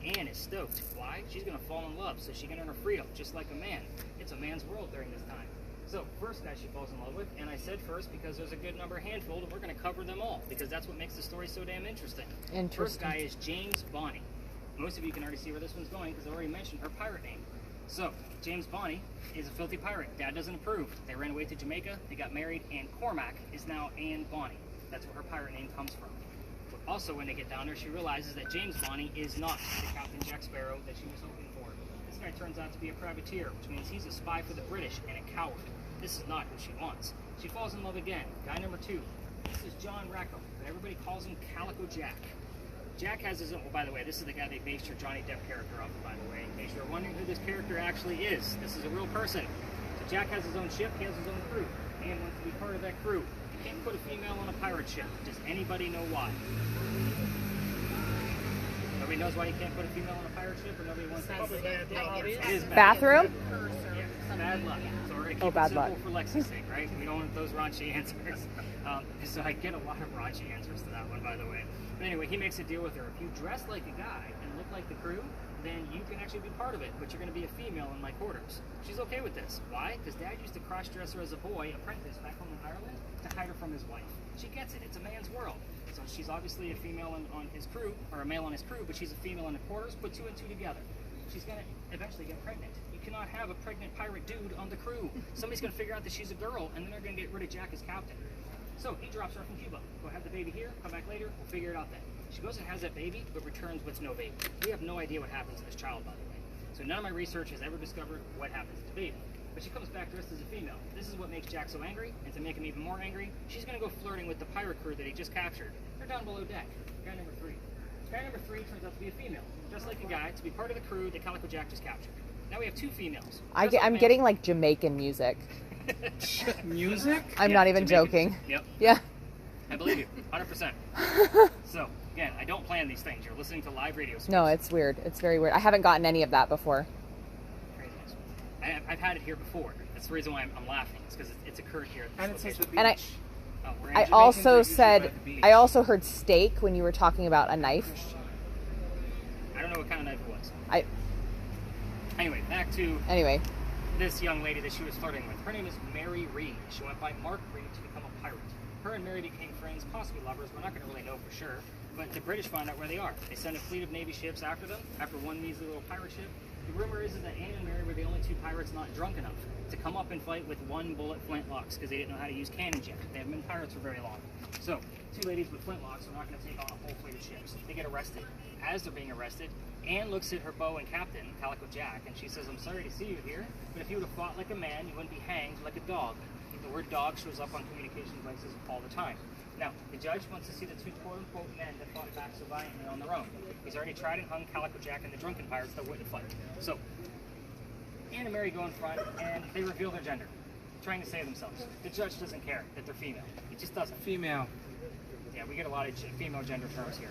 Anne is stoked. Why? She's going to fall in love, so she can earn her freedom, just like a man. It's a man's world during this time. So, first guy she falls in love with, and I said first because there's a good handful, and we're going to cover them all, because that's what makes the story so damn interesting. First guy is James Bonney. Most of you can already see where this one's going, because I already mentioned her pirate name. So, James Bonney is a filthy pirate. Dad doesn't approve. They ran away to Jamaica, they got married, and Cormac is now Anne Bonney. That's where her pirate name comes from. Also, when they get down there, she realizes that James Bonney is not the Captain Jack Sparrow that she was hoping for. This guy turns out to be a privateer, which means he's a spy for the British and a coward. This is not who she wants. She falls in love again. Guy number 2. This is John Rackham, but everybody calls him Calico Jack. Jack has his own, well, by the way, this is the guy they based your Johnny Depp character off of, by the way, in case you're wondering who this character actually is. This is a real person. So Jack has his own ship, he has his own crew. Anne wants to be part of that crew. You can't put a female on a pirate ship. Does anybody know why? Nobody knows why you can't put a female on a pirate ship, or nobody wants to? Probably bad luck. It is bad. Bathroom? Yeah, bad luck. So we're going to keep bad it simple luck. for Lexi's sake, right? We don't want those raunchy answers. So I get a lot of raunchy answers to that one, by the way. But anyway, he makes a deal with her. If you dress like a guy and look like the crew, then you can actually be part of it, but you're going to be a female in my quarters. She's okay with this. Why? Because Dad used to cross-dress her as a boy, apprentice, back home in Ireland, to hide her from his wife. She gets it. It's a man's world. So she's obviously a female on his crew, or a male on his crew, but she's a female in the quarters. Put 2 and 2 together. She's going to eventually get pregnant. You cannot have a pregnant pirate dude on the crew. Somebody's going to figure out that she's a girl, and then they're going to get rid of Jack as captain. So he drops her from Cuba. Go have the baby here, come back later, we'll figure it out then. She goes and has that baby, but returns with no baby. We have no idea what happens to this child, by the way. So none of my research has ever discovered what happens to the baby. But she comes back dressed as a female. This is what makes Jack so angry, and to make him even more angry, she's going to go flirting with the pirate crew that he just captured. They're down below deck. Guy number 3. Guy number 3 turns out to be a female, just like a guy, to be part of the crew that Calico Jack just captured. Now we have 2 females. I'm getting like Jamaican music. Music? I'm not even Jamaican. joking. Yep. Yeah. I believe you, 100%. So, again, I don't plan these things. You're listening to live radio. No, it's weird. It's very weird. I haven't gotten any of that before. Craziness. I've had it here before. That's the reason why I'm laughing. It's because it's occurred here. And it says the beach. And we're in I Jamaican. also usually said, by the beach. I also heard steak when you were talking about a knife. I don't know what kind of knife it was. Anyway, back to Anyway, this young lady that she was flirting with. Her name is Mary Reed. She went by Mark Reed to become a pirate. Her and Mary became friends, possibly lovers. We're not going to really know for sure. But the British find out where they are. They send a fleet of Navy ships after them, after one measly little pirate ship. The rumor is that Anne and Mary were the only two pirates not drunk enough to come up and fight with one bullet flintlocks because they didn't know how to use cannons yet. They haven't been pirates for very long. So, two ladies with flintlocks are not going to take on a whole fleet of ships. They get arrested. As they're being arrested, Anne looks at her beau and captain, Calico Jack, and she says, "I'm sorry to see you here, but if you would have fought like a man, you wouldn't be hanged like a dog." The word dog shows up on communication devices all the time. Now, the judge wants to see the two quote-unquote men that fought back so valiantly on their own. He's already tried and hung Calico Jack and the drunken pirates that wouldn't fight. So, Anne and Mary go in front, and they reveal their gender, trying to save themselves. The judge doesn't care that they're female. He just doesn't. Female. Yeah, we get a lot of female gender terms here.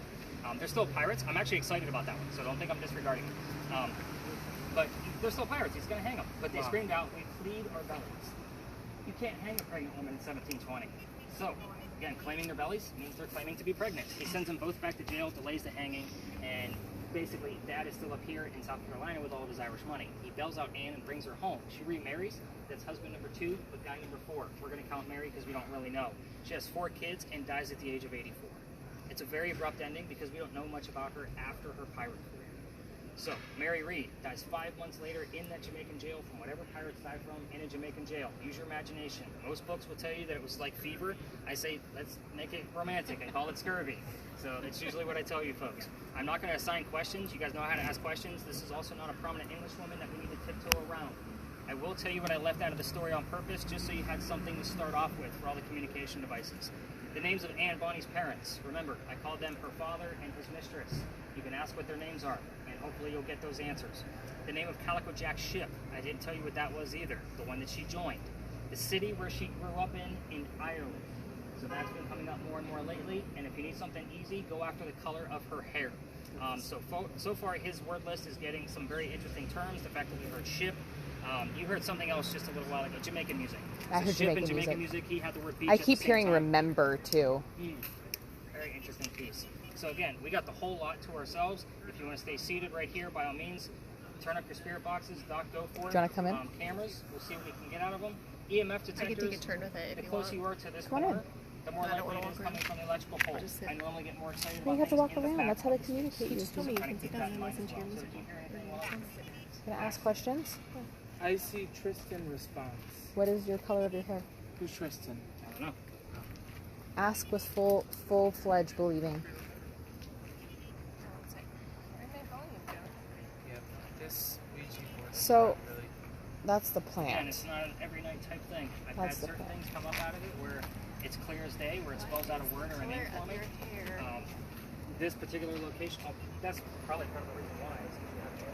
They're still pirates. I'm actually excited about that one, so don't think I'm disregarding it. But they're still pirates. He's going to hang them. But they screamed out, "We plead our bellies." You can't hang a pregnant woman in 1720. So, again, claiming their bellies means they're claiming to be pregnant. He sends them both back to jail, delays the hanging, and basically Dad is still up here in South Carolina with all of his Irish money. He bails out Anne and brings her home. She remarries. That's husband number 2, but guy number 4. We're going to count Mary because we don't really know. She has 4 kids and dies at the age of 84. It's a very abrupt ending because we don't know much about her after her pirate career. So, Mary Reed dies 5 months later in that Jamaican jail from whatever pirates died from in a Jamaican jail. Use your imagination. Most books will tell you that it was like fever. I say, let's make it romantic and call it scurvy. So that's usually what I tell you folks. I'm not going to assign questions. You guys know how to ask questions. This is also not a prominent English woman that we need to tiptoe around. I will tell you what I left out of the story on purpose, just so you had something to start off with for all the communication devices. The names of Anne Bonny's parents. Remember, I called them her father and his mistress. You can ask what their names are, and hopefully you'll get those answers. The name of Calico Jack's ship. I didn't tell you what that was either. The one that she joined. The city where she grew up in Ireland. So that's been coming up more and more lately. And if you need something easy, go after the color of her hair. So far, his word list is getting some very interesting terms. The fact that we heard ship. You heard something else just a little while ago. Jamaican music. I heard ship Jamaican and Jamaican music. music. He had the word beach. I at the keep same hearing time. remember too. Very interesting piece. So again, we got the whole lot to ourselves. If you want to stay seated right here, by all means, turn up your spirit boxes. Doc, go for it. Do you want to come in? Cameras. We'll see what we can get out of them. EMF detectors. I can take a turn with it The if you closer want. you are to this Come on corner, in. the more I don't likely wanna it is walk coming around. from the electrical pole. just sit. I normally get more excited Well, about you have to things walk in the around. back That's how they ones. communicate. He You just told me you Trying can to sit keep down that in and mind listen to as your well, so music. if you hear anything while I'm- gonna ask questions. I see Tristan response. What is your color of your hair? Who's Tristan? I don't know. Ask with full-fledged believing. Yep. This Ouija board. is So- not really. That's the And plan. it's not an every night type thing. I've That's had the certain plan. things come up out of it where it's clear as day, where it spells out a word or a name for me. This particular location, that's probably part of the reason why. Is 'cause you have to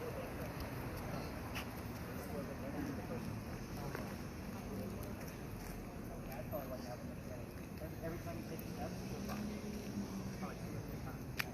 Yeah, I'd probably like to have them at the beginning. Every time you take a step, you'll find it. Probably 2 or 3 times.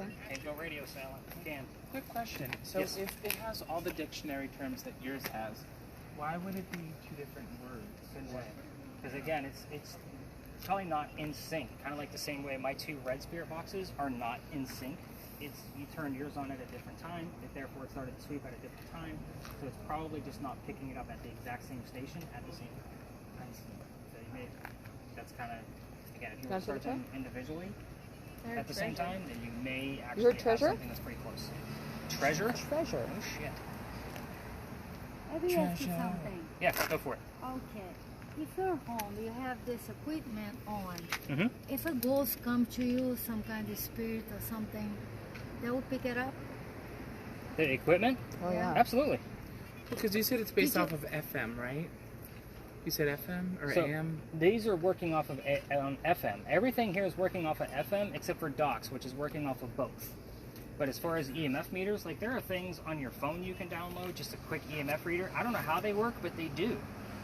anything? Can't go radio silent. You can. Quick question. So Yes. if it has all the dictionary terms that yours has, why would it be two different words? Because again, it's probably not in sync. Kind of like the same way my 2 red spirit boxes are not in sync. It's you turned yours on at a different time. Therefore, it started to sweep at a different time. So it's probably just not picking it up at the exact same station at the same time. So you may. That's kind of again, if you were to start them individually at the same time, then you may actually have treasure? something that's pretty close. Treasure? Treasure. Oh shit. Let me ask you something. Yeah, go for it. Okay. If you're home, you have this equipment on. Mm-hmm. If a ghost comes to you, some kind of spirit or something, they will pick it up. The equipment? Oh yeah. Absolutely. Because you said it's based off of FM, right? You said FM or So AM? these are working off of FM. Everything here is working off of FM except for DOCS, which is working off of both. But as far as EMF meters, like there are things on your phone you can download, just a quick EMF reader. I don't know how they work, but they do.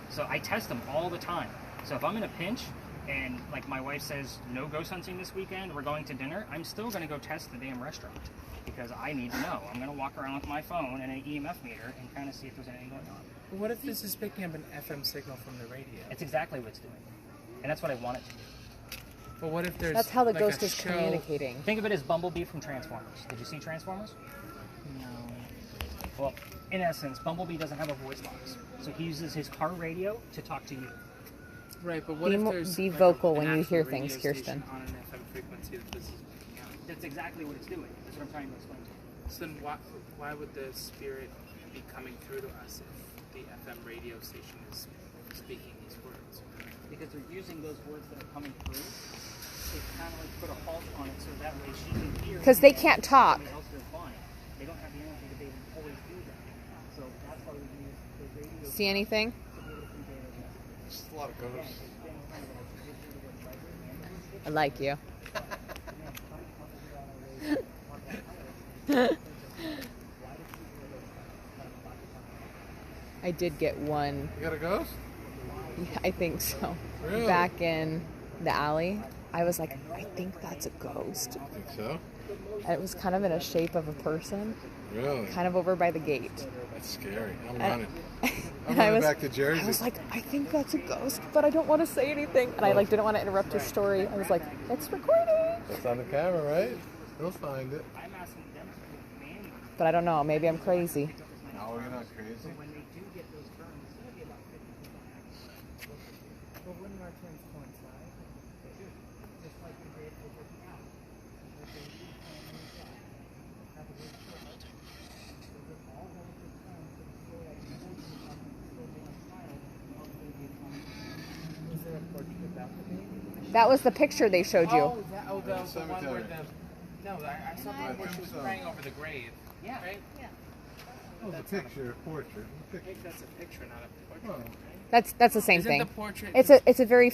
So I test them all the time. So if I'm in a pinch and like my wife says, no ghost hunting this weekend, we're going to dinner, I'm still going to go test the damn restaurant because I need to know. I'm going to walk around with my phone and an EMF meter and kind of see if there's anything going on. What if this is picking up an FM signal from the radio? It's exactly what it's doing. And that's what I want it to do. But what if there's That's how the like ghost a is show- communicating. Think of it as Bumblebee from Transformers. Did you see Transformers? No. Well, in essence, Bumblebee doesn't have a voice box. So he uses his car radio to talk to you. Right, but what Be if mo- there's be like vocal an when you actual hear radio things, Kirsten. station on an FM frequency that this is picking up? That's exactly what it's doing. That's what I'm trying to explain to you. So then why would the spirit be coming through to us if the FM radio station is speaking these words? Because they're using those words that are coming through. They kind of like put a halt on it so that way she can hear. 'Cause they can't talk. somebody else is fine. They don't have the energy to be able to always do that. So that's why we use the radio. See anything? to be able to convey those messages. Just a lot of ghosts. I like you. I did get one. You got a ghost? I think so. Really? Back in the alley, I was like, I think that's a ghost. I think so. And it was kind of in a shape of a person, Really? kind of over by the gate. That's scary. I'm And- running. I'm And running back to Jersey. I was like, I think that's a ghost, but I don't want to say anything. And I like didn't want to interrupt his story. I was like, it's recording. It's on the camera, right? They'll find it. I'm asking them to manually. But I don't know. Maybe I'm crazy. No, you're not crazy. When they do get those turns, it's going to be about 50%. But when our turns coincide, they do. Just like we did with the out. If they do turn on the side, have a good shot. So that all relative turns to the floor that you hold to something still being smiled, hopefully be coming. Was there a portrait about the baby? That was the picture they showed you. Oh, that was the one where Cemetery. I saw the one where she was praying over the grave. Yeah. Right? Oh, the picture, portrait. I think that's a picture, not a portrait. Oh. That's the same Isn't thing. the portrait? It's a very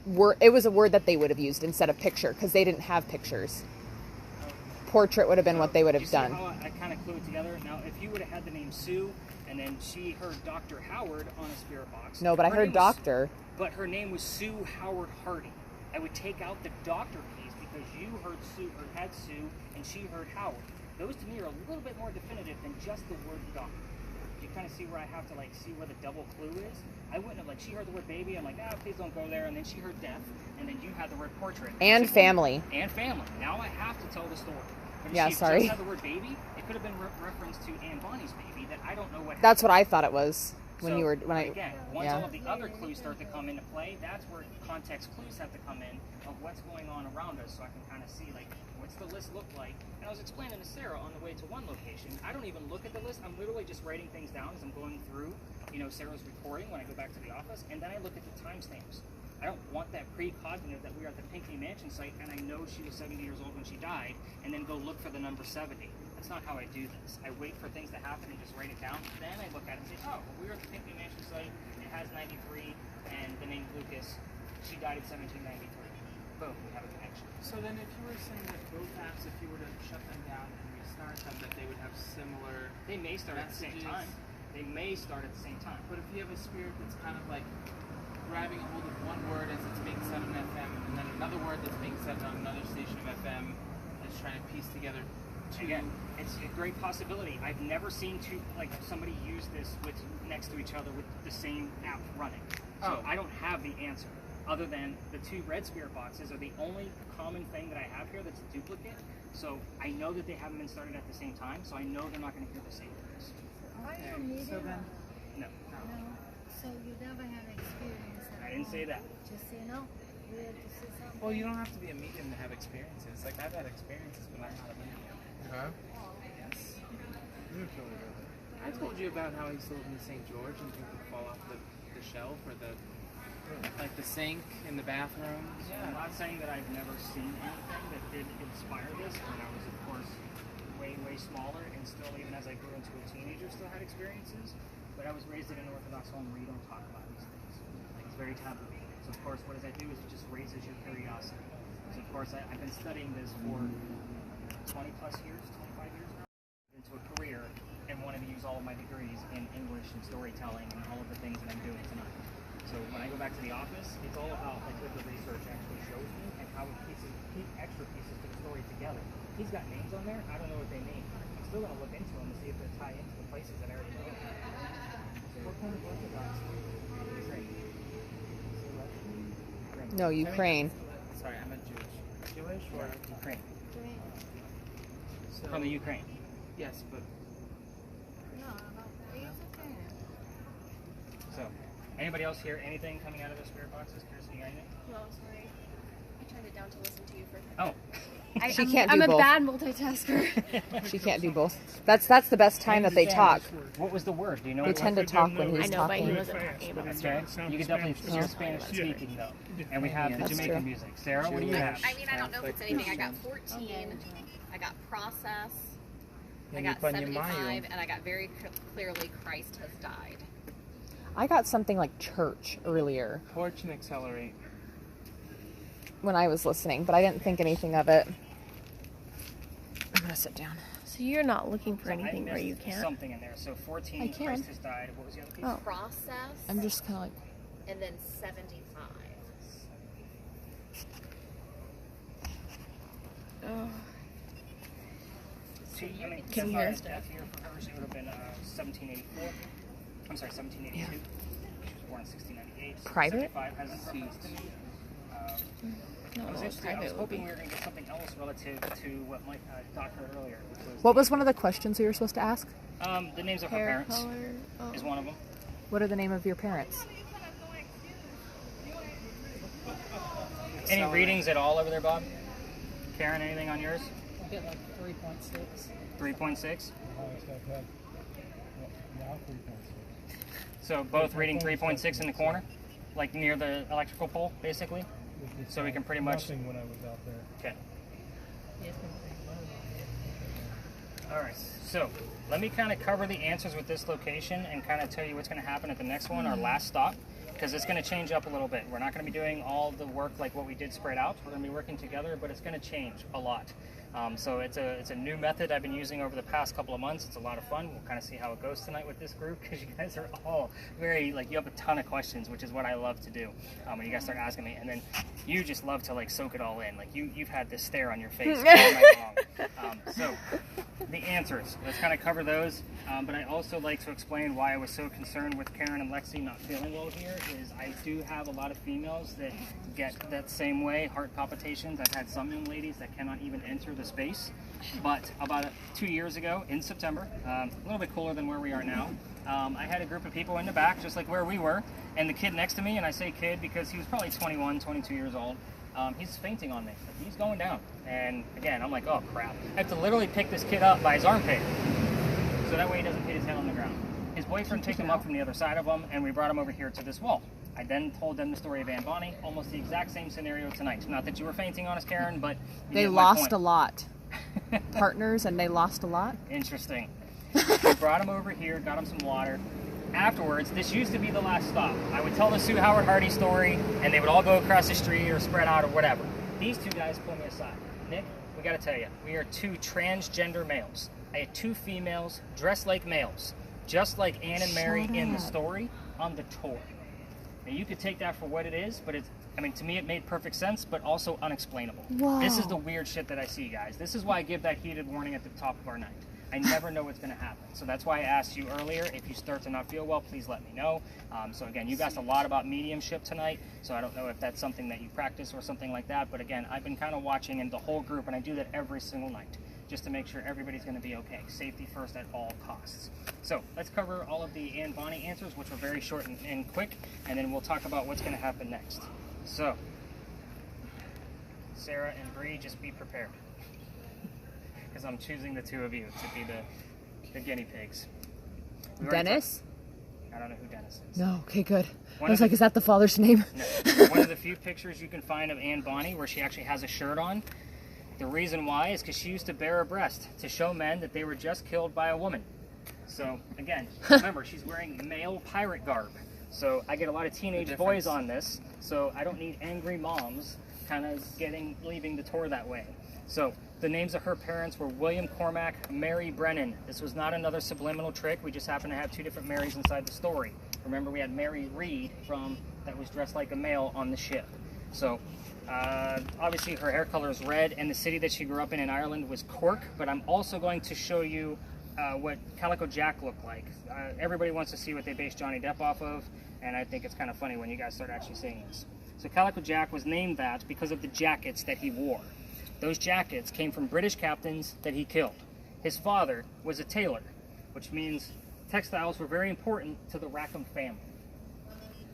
word. It was a word that they would have used instead of picture because they didn't have pictures. Portrait would have been what they would You have see done. how I kind of clue it together? Now, if you would have had the name Sue, and then she heard Dr. Howard on a spirit box. No, but I her heard name was- doctor. But her name was Sue Howard Hardy. I would take out the doctor piece because you heard Sue or had Sue, and she heard Howard. Those to me are a little bit more definitive than just the word doctor. You kind of see where I have to like see where the double clue is. I wouldn't have like she heard the word baby. I'm like, please don't go there. And then she heard death, and then you had the word portrait And It's like, family. and family. Now I have to tell the story. But if Yeah, she sorry. just had the word baby, it could have been reference to Anne Bonny's baby that I don't know what. That's what I thought it was when So, you were when I. again, once yeah. all of the other clues start to come into play, that's where context clues have to come in of what's going on around us, so I can kind of see like what's the list look like. And I was explaining to Sarah on the way to one location. I don't even look at the list. I'm literally just writing things down as I'm going through, Sarah's recording when I go back to the office, and then I look at the timestamps. I don't want that precognitive that we are at the Pinckney Mansion site, and I know she was 70 years old when she died, and then go look for the number 70. That's not how I do this. I wait for things to happen and just write it down. Then I look at it and say, oh, well, we were at the Pinckney Mansion site. It has 93, and the name Lucas. She died in 1793. Boom, we have a connection. So then if you were saying that both apps, if you were to shut them down and restart them, that they would have similar They may start at the same messages? time. They may start at the same time. But if you have a spirit that's kind of like grabbing a hold of one word as it's being said on FM, and then another word that's being said on another station of FM, as just trying to piece together two. Again, it's a great possibility. I've never seen somebody use this with next to each other with the same app running. So I don't have the answer, other than the two red spirit boxes are the only common thing that I have here that's a duplicate. So I know that they haven't been started at the same time, so I know they're not going to hear the same voice. Are you medium? So then, No. No. So you never had experience at I didn't say that. Just weird to see something. well, you don't have to be a medium to have experiences. Like I've had experiences, but I'm not a medium. Huh? Yes. You told me about I told you about how he sold in St. George and things would fall off the shelf or the sink in the bathroom. I'm not saying that I've never seen anything that did inspire this, when I was, of course, way, way smaller, and still, even as I grew into a teenager, still had experiences. But I was raised in an Orthodox home where you don't talk about these things. Like, it's very taboo. So, of course, what does that do is it just raises your curiosity. So, of course, I've been studying this for 20 plus years, 25 years now, into a career, and wanted to use all of my degrees in English and storytelling and all of the things that I'm doing tonight. So when I go back to the office, it's all about like what the research actually shows me and how it pieces extra pieces to the story together. He's got names on there. I don't know what they mean. I'm still going to look into them to see if they tie into the places that I already know. So what kind of Orthodox? No, Ukraine. Sorry, I meant Jewish. Jewish or Ukraine. so, From the Ukraine. Yes, but No, it's okay. So, anybody else hear anything coming out of the spirit boxes? Kirsty, you got anything? No, sorry. I turned it down to listen to you for. Oh. She can't do I'm both. a bad multitasker. She can't do both. That's the best time that they talk. What was the word? Do you know They what tend to it was? talk when I he's know, but he talking. wasn't talking about it. Okay. You can definitely hear Spanish speaking though. And we have the That's Jamaican true. music. Sarah, what do you have? I mean, I don't know if it's anything. I got 14. I got process. I got Yan 75, and I got very clearly Christ has died. I got something like church earlier torch and accelerate. when I was listening, but I didn't think anything of it. I'm gonna sit down. So you're not looking for So anything I where you missed can't. something in there. So 14, I can. Christ has died. What was the other piece? Oh. Process. I'm just kind of like, And then 75. Oh. So, I mean, Can so you far hear as death here for her, she would have been 1784. I'm sorry, 1782. Yeah. She was born in 1698. Private? 75 hasn't reference to me. No, I was interested. I was private would hoping be. we were going to get something else relative to what Mike talked about earlier. Which was what was one of the questions we were supposed to ask? the names of her Hair parents color. Oh. is one of them. What are the name of your parents? Any readings at all over there, Bob? Karen, anything on yours? I get like 3.6. 3.6. Now 3.6. So both reading 3.6 in the corner, like near the electrical pole, basically. So we can pretty much. Nothing when I was out there. Okay. All right. So let me kind of cover the answers with this location and kind of tell you what's going to happen at the next one, our last stop, because it's going to change up a little bit. We're not going to be doing all the work like what we did spread out. We're going to be working together, but it's going to change a lot. So it's a new method I've been using over the past couple of months. It's a lot of fun. We'll kind of see how it goes tonight with this group, because you guys are all very, like, you have a ton of questions, which is what I love to do when you guys start asking me. And then you just love to, like, soak it all in. Like, you've had this stare on your face all night long. So the answers, let's kind of cover those. But I also like to explain why I was so concerned with Karen and Lexi not feeling well here is I do have a lot of females that get that same way, heart palpitations. I've had some young ladies that cannot even enter the space. But about 2 years ago in September, a little bit cooler than where we are now, I had a group of people in the back, just like where we were, and the kid next to me, and I say kid because he was probably 21, 22 years old, he's fainting on me. Like, he's going down. And again, I'm like, oh crap. I have to literally pick this kid up by his armpit, so that way he doesn't hit his head on the ground. His boyfriend picked him up from the other side of him, and we brought him over here to this wall. I then told them the story of Ann Bonnie, almost the exact same scenario tonight. Not that you were fainting on us, Karen, but you They get my lost point. a lot. Partners, and they lost a lot. Interesting. We brought him over here, got him some water. Afterwards, this used to be the last stop. I would tell the Sue Howard Hardy story, and they would all go across the street or spread out or whatever. These two guys pull me aside. Nick, we got to tell you, we are two transgender males. I had two females dressed like males, just like Anne and Mary in the story on the tour. Now you could take that for what it is, but it's, I mean, to me it made perfect sense, but also unexplainable. Wow. This is the weird shit that I see, guys. This is why I give that heated warning at the top of our night. I never know what's going to happen. So that's why I asked you earlier, if you start to not feel well, please let me know. So again, you asked a lot about mediumship tonight, so I don't know if that's something that you practice or something like that. But again, I've been kind of watching in the whole group, and I do that every single night, just to make sure everybody's going to be okay. Safety first at all costs. So let's cover all of the Anne Bonny answers, which were very short and quick, and then we'll talk about what's going to happen next. So, Sarah and Bree, just be prepared, because I'm choosing the two of you to be the guinea pigs. Dennis? I don't know who Dennis is. No, okay, good. One I was of like, is that the father's name? No. One of the few pictures you can find of Anne Bonny where she actually has a shirt on. The reason why is because she used to bare her breast to show men that they were just killed by a woman. So, again, remember, she's wearing male pirate garb. So I get a lot of teenage boys on this, so I don't need angry moms kind of leaving the tour that way. So the names of her parents were William Cormack, Mary Brennan. This was not another subliminal trick. We just happen to have two different Marys inside the story. Remember, we had Mary Read that was dressed like a male on the ship. So obviously her hair color is red, and the city that she grew up in Ireland was Cork. But I'm also going to show you what Calico Jack looked like. Everybody wants to see what they based Johnny Depp off of, and I think it's kind of funny when you guys start actually seeing this. So Calico Jack was named that because of the jackets that he wore. Those jackets came from British captains that he killed. His father was a tailor, which means textiles were very important to the Rackham family.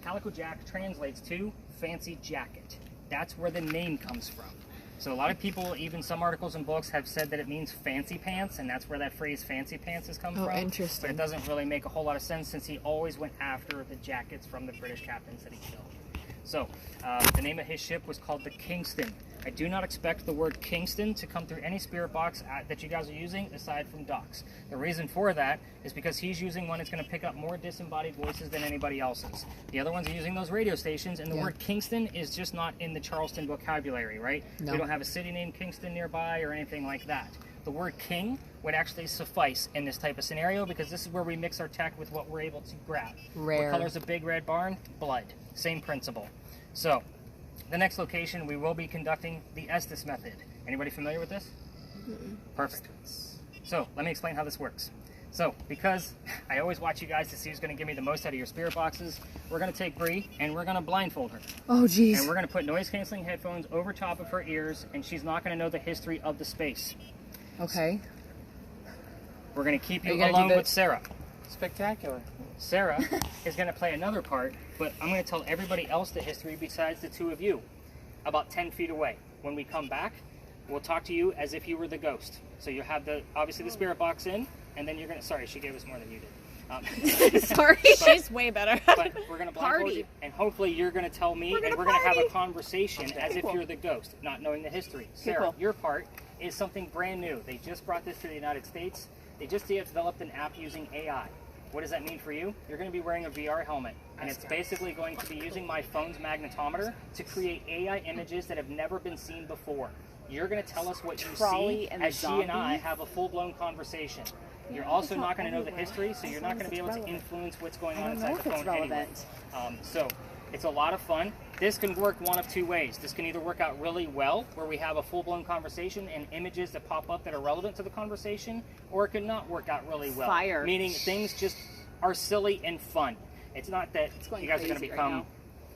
Calico Jack translates to fancy jacket. That's where the name comes from. So a lot of people, even some articles and books, have said that it means fancy pants, and that's where that phrase fancy pants has come from. Oh, interesting. But it doesn't really make a whole lot of sense, since he always went after the jackets from the British captains that he killed. So, the name of his ship was called the Kingston. I do not expect the word Kingston to come through any spirit box that you guys are using, aside from Doc's. The reason for that is because he's using one that's going to pick up more disembodied voices than anybody else's. The other ones are using those radio stations, and the word Kingston is just not in the Charleston vocabulary, right? No. We don't have a city named Kingston nearby or anything like that. The word king would actually suffice in this type of scenario, because this is where we mix our tech with what we're able to grab. Rare. What color's a big red barn? Blood. Same principle. So, the next location, we will be conducting the Estes method. Anybody familiar with this? Perfect. So, let me explain how this works. So, because I always watch you guys to see who's going to give me the most out of your spirit boxes, we're going to take Bree and we're going to blindfold her. Oh, geez. And we're going to put noise-canceling headphones over top of her ears, and she's not going to know the history of the space. Okay. We're going to keep you alone with Sarah. Spectacular. Sarah is going to play another part, but I'm going to tell everybody else the history besides the two of you, about 10 feet away. When we come back, we'll talk to you as if you were the ghost. So you have obviously the spirit box in, and then you're going to, sorry, she gave us more than you did. Sorry, she's way better. But we're going to blindfold you, and hopefully you're going to tell me, and we're going to have a conversation as if you're the ghost, not knowing the history. Sarah, your part is something brand new. They just brought this to the United States. They just developed an app using AI. What does that mean for you? You're going to be wearing a VR helmet, and it's basically going to be using my phone's magnetometer to create AI images that have never been seen before. You're going to tell us what you see as she and I have a full-blown conversation. You're also not going to know the history, so you're not going to be able to influence what's going on inside the phone anyway. So it's a lot of fun. This can work one of two ways. This can either work out really well, where we have a full-blown conversation and images that pop up that are relevant to the conversation, or it could not work out really well. Meaning things just are silly and fun. It's not that you guys are going to become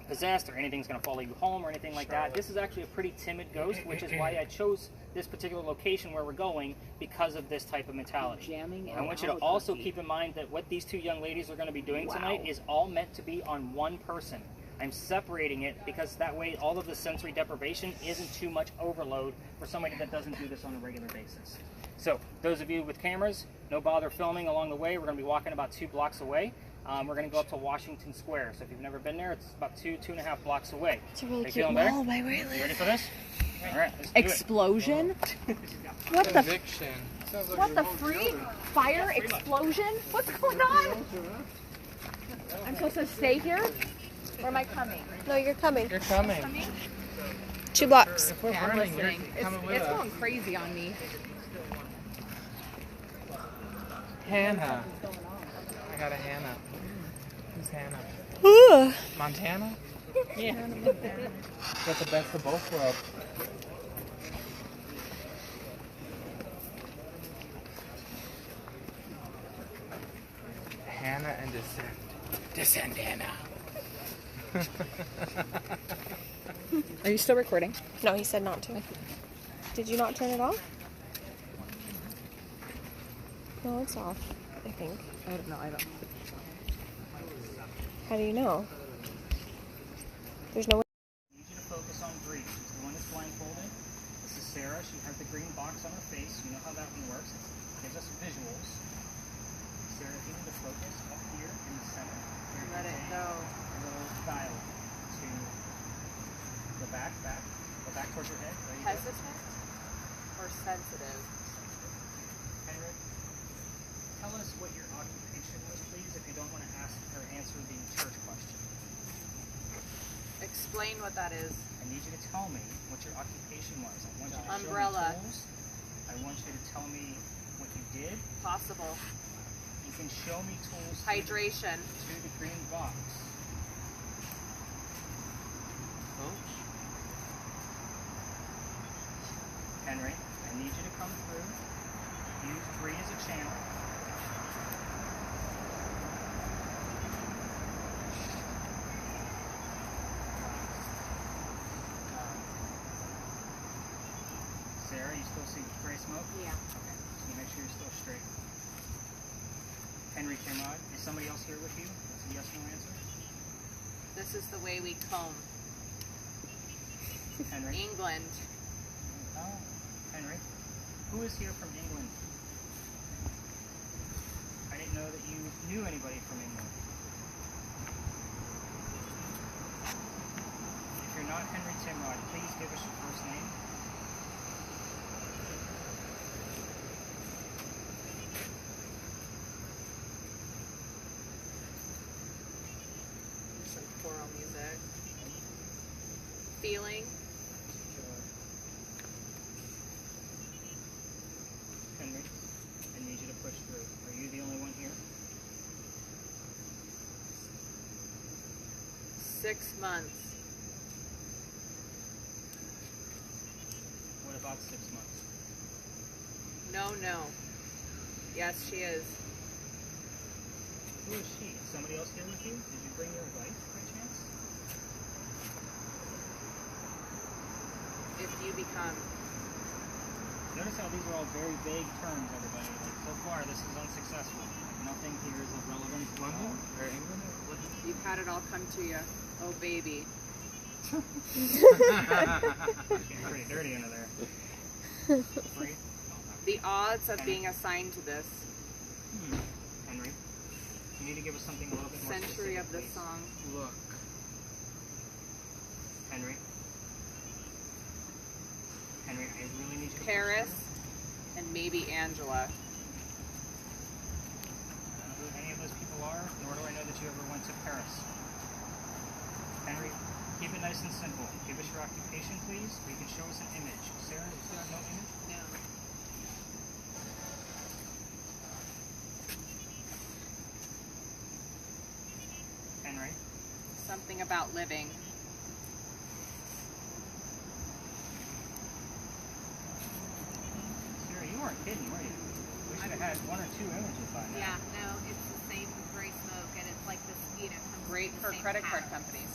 possessed or anything's going to follow you home or anything like that. This is actually a pretty timid ghost, which is why I chose this particular location where we're going, because of this type of mentality. I want you to also keep in mind that what these two young ladies are going to be doing tonight is all meant to be on one person. I'm separating it because that way all of the sensory deprivation isn't too much overload for somebody that doesn't do this on a regular basis. So those of you with cameras, no bother filming along the way. We're going to be walking about 2 blocks away. We're going to go up to Washington Square. So if you've never been there, it's about 2.5 blocks away. It's a really cute mall by where I live. You ready for this? All right, let's do Explosion? What the? Eviction. What the freak? Fire explosion? What's going on? I'm supposed to stay here? Or am I coming? No, you're coming. You're coming. 2 blocks. If we're I'm running, you're listening. coming with It's us. going crazy on me. Hannah. I got a Hannah. Who's Hannah? Montana? Yeah. Got the best of both worlds. Hannah and Descend. Descend, Hannah. Are you still recording? No, he said not to. Did you not turn it off? No, it's off, I think. I don't know. I don't. How do you know? There's no way. I need you to focus on Bree. She's the one that's blindfolded. This is Sarah. She has the green box on her face. You know how that one works. It gives us visuals. Sarah, if you need to focus up here in the center. Let it go. A little dial to the back. Go back towards your head. There you go. Hesitant or sensitive? Henry, tell us what your occupation was, please, if you don't want to ask or answer the church question. Explain what that is. I need you to tell me what your occupation was. I want you to Umbrella. show me tools. I want you to tell me what you did. Possible. You can show me tools Hydration. to the green box. Henry, I need you to come through. Use Bree as a channel. Sarah, you still see gray smoke? Yeah. Okay. Can you make sure you're still straight? Henry Kermod, is somebody else here with you? That's a yes, no answer. This is the way we comb. Henry. England. Oh, Henry. Who is here from England? I didn't know that you knew anybody from England. If you're not Henry Timrod, please give us your first name. Some choral music. Feeling. Henry, I need you to push through. Are you the only one here? 6 months. What about 6 months? No. Yes, she is. Who is she? Is somebody else here with you? Did you bring your wife by chance? If you become. Notice how these are all very vague terms, everybody. Like, so far, this is unsuccessful. Nothing here is of relevance. London or England? You've had it all come to you. Oh, baby. Getting pretty dirty under there. Free? The odds of being assigned to this. Henry, you need to give us something a little bit more Century specific, of the please. song. Look. Henry, I really need you to Paris and maybe Angela. I don't know who any of those people are, nor do I know that you ever went to Paris. Henry, keep it nice and simple. Give us your occupation, please. Or you can show us an image. Sarah, is there no image? No. Henry, Something about living. Sarah, you weren't kidding, were you? We should have had 1 or 2 images by now. Yeah, no, it's the same gray smoke, and it's like this, you know, comes Great in the for same credit card pattern. companies.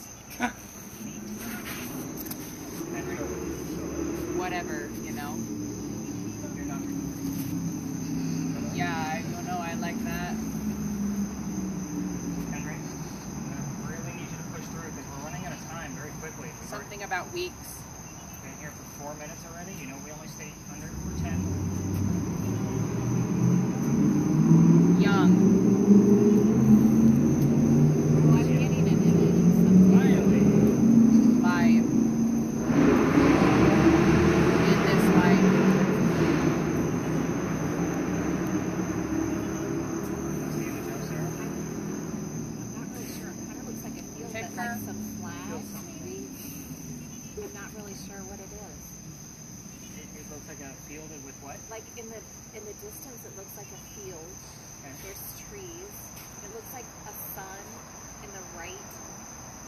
Henry, Whatever, you know. you're not recording. Yeah, I don't know. I like that. Henry, I really need you to push through because we're running out of time very quickly. We've already Something about weeks. been here for 4 minutes already. You know we only stay under for 10. Young. Well, I'm getting an image of something. Finally. Live. In this life. That's the image of Sarah. I'm not really sure. It kind of looks like a field, Pick but her. like some flags, maybe. I'm not really sure what it is. It looks like a field with what? Like in the distance, it looks like a field. Okay. There's trees. It looks like a sun in the right,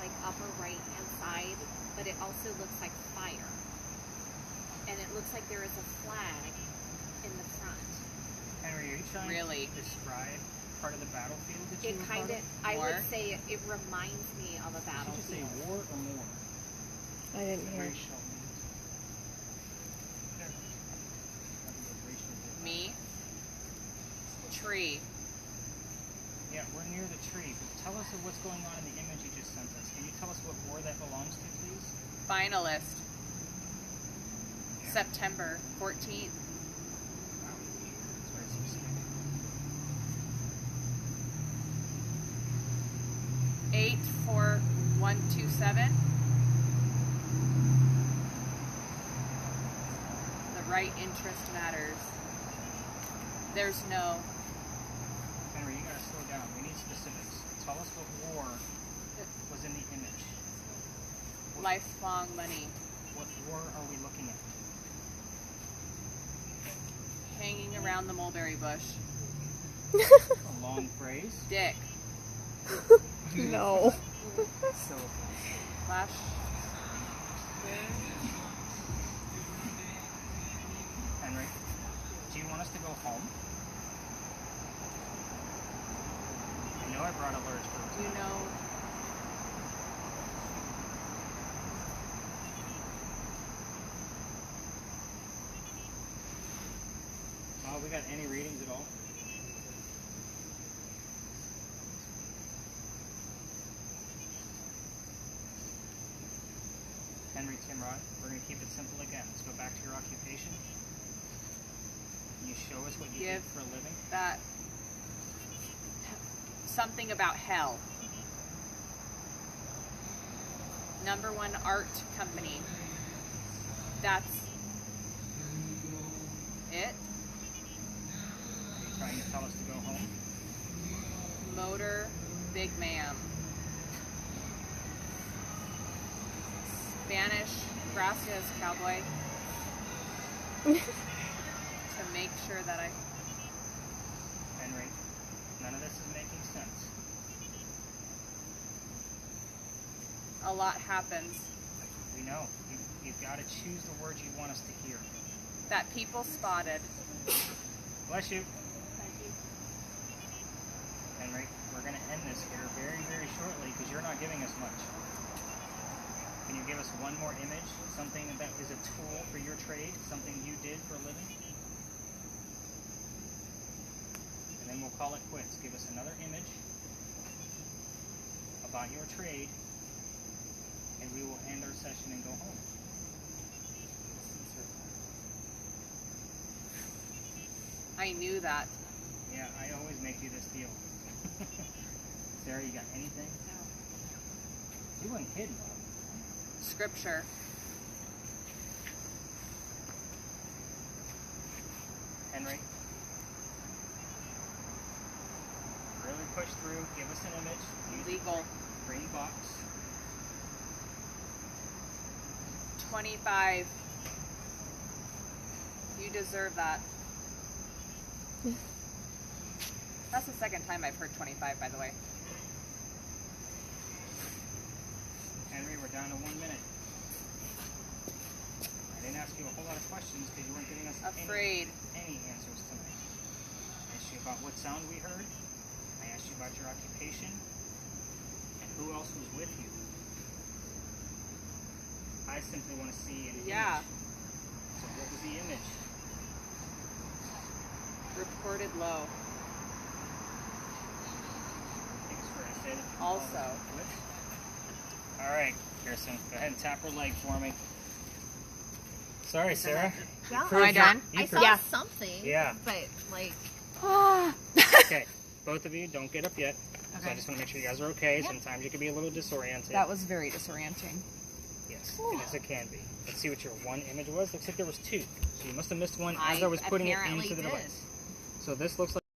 like upper right hand side, but it also looks like fire. And it looks like there is a flag in the front. Henry, are you trying Really? to describe part of the battlefield that you It were kind part of, of? I More? would say it reminds me of a Did you just say battlefield. war or more? I didn't hear. Racial means. That'd be a racial difference. Me? Tree. Yeah, we're near the tree, but tell us of what's going on in the image you just sent us. Can you tell us what war that belongs to, please? Finalist. September 14th. Wow. That's very specific. 84127. The right interest matters. There's no Henry, you gotta slow down. We need specifics. Tell us what war was in the image. lifelong money. What war are we looking at? Hanging around the mulberry bush. A long phrase. Dick. No. So, Flash. Henry, do you want us to go home? I know I brought alerts for Do you know? Oh, we got any readings at all? Henry Timrod, we're going to keep it simple again. Let's go back to your occupation. Can you show us what you Give do for a living? that something about hell. #1 art company. That's it. Are you trying to tell us to go home? Motor Big Ma'am. Spanish gracias cowboy. To make sure that I Henry, none of this is making sense. a lot happens. We know. You've got to choose the words you want us to hear. That people spotted. Bless you. Henry, we're going to end this here very, very shortly because you're not giving us much. Can you give us one more image? Something that is a tool for your trade? Something you did for a living? And then we'll call it quits. Give us another image about your trade and we will end our session and go home. I knew that. Yeah, I always make you this deal. Sarah, you got anything? You weren't kidding. Scripture. Henry, really push through. Give us an image. Use the Legal. green box. 25. You deserve that. That's the second time I've heard 25, by the way. Henry, we're down to 1 minute. I didn't ask you a whole lot of questions because you weren't giving us Afraid. any answers tonight. I asked you about what sound we heard. I asked you about your occupation and who else was with you. I simply want to see an Yeah. image. So what was the image? Reported low. I think it's fair to say that you Also. called us quits. All right, Kirsten, go ahead and tap her leg for me. Sorry, Sarah. Yeah. Am I done? I saw Yeah. something. Yeah. But like, Okay, both of you, don't get up yet. So I Okay. just want to make sure you guys are okay. Yeah. Sometimes you can be a little disoriented. That was very disorienting. Yes, as it can be. Let's see what your one image was. Looks like there was two. So you must have missed one as I I was putting it apparently into the did. device. So this looks like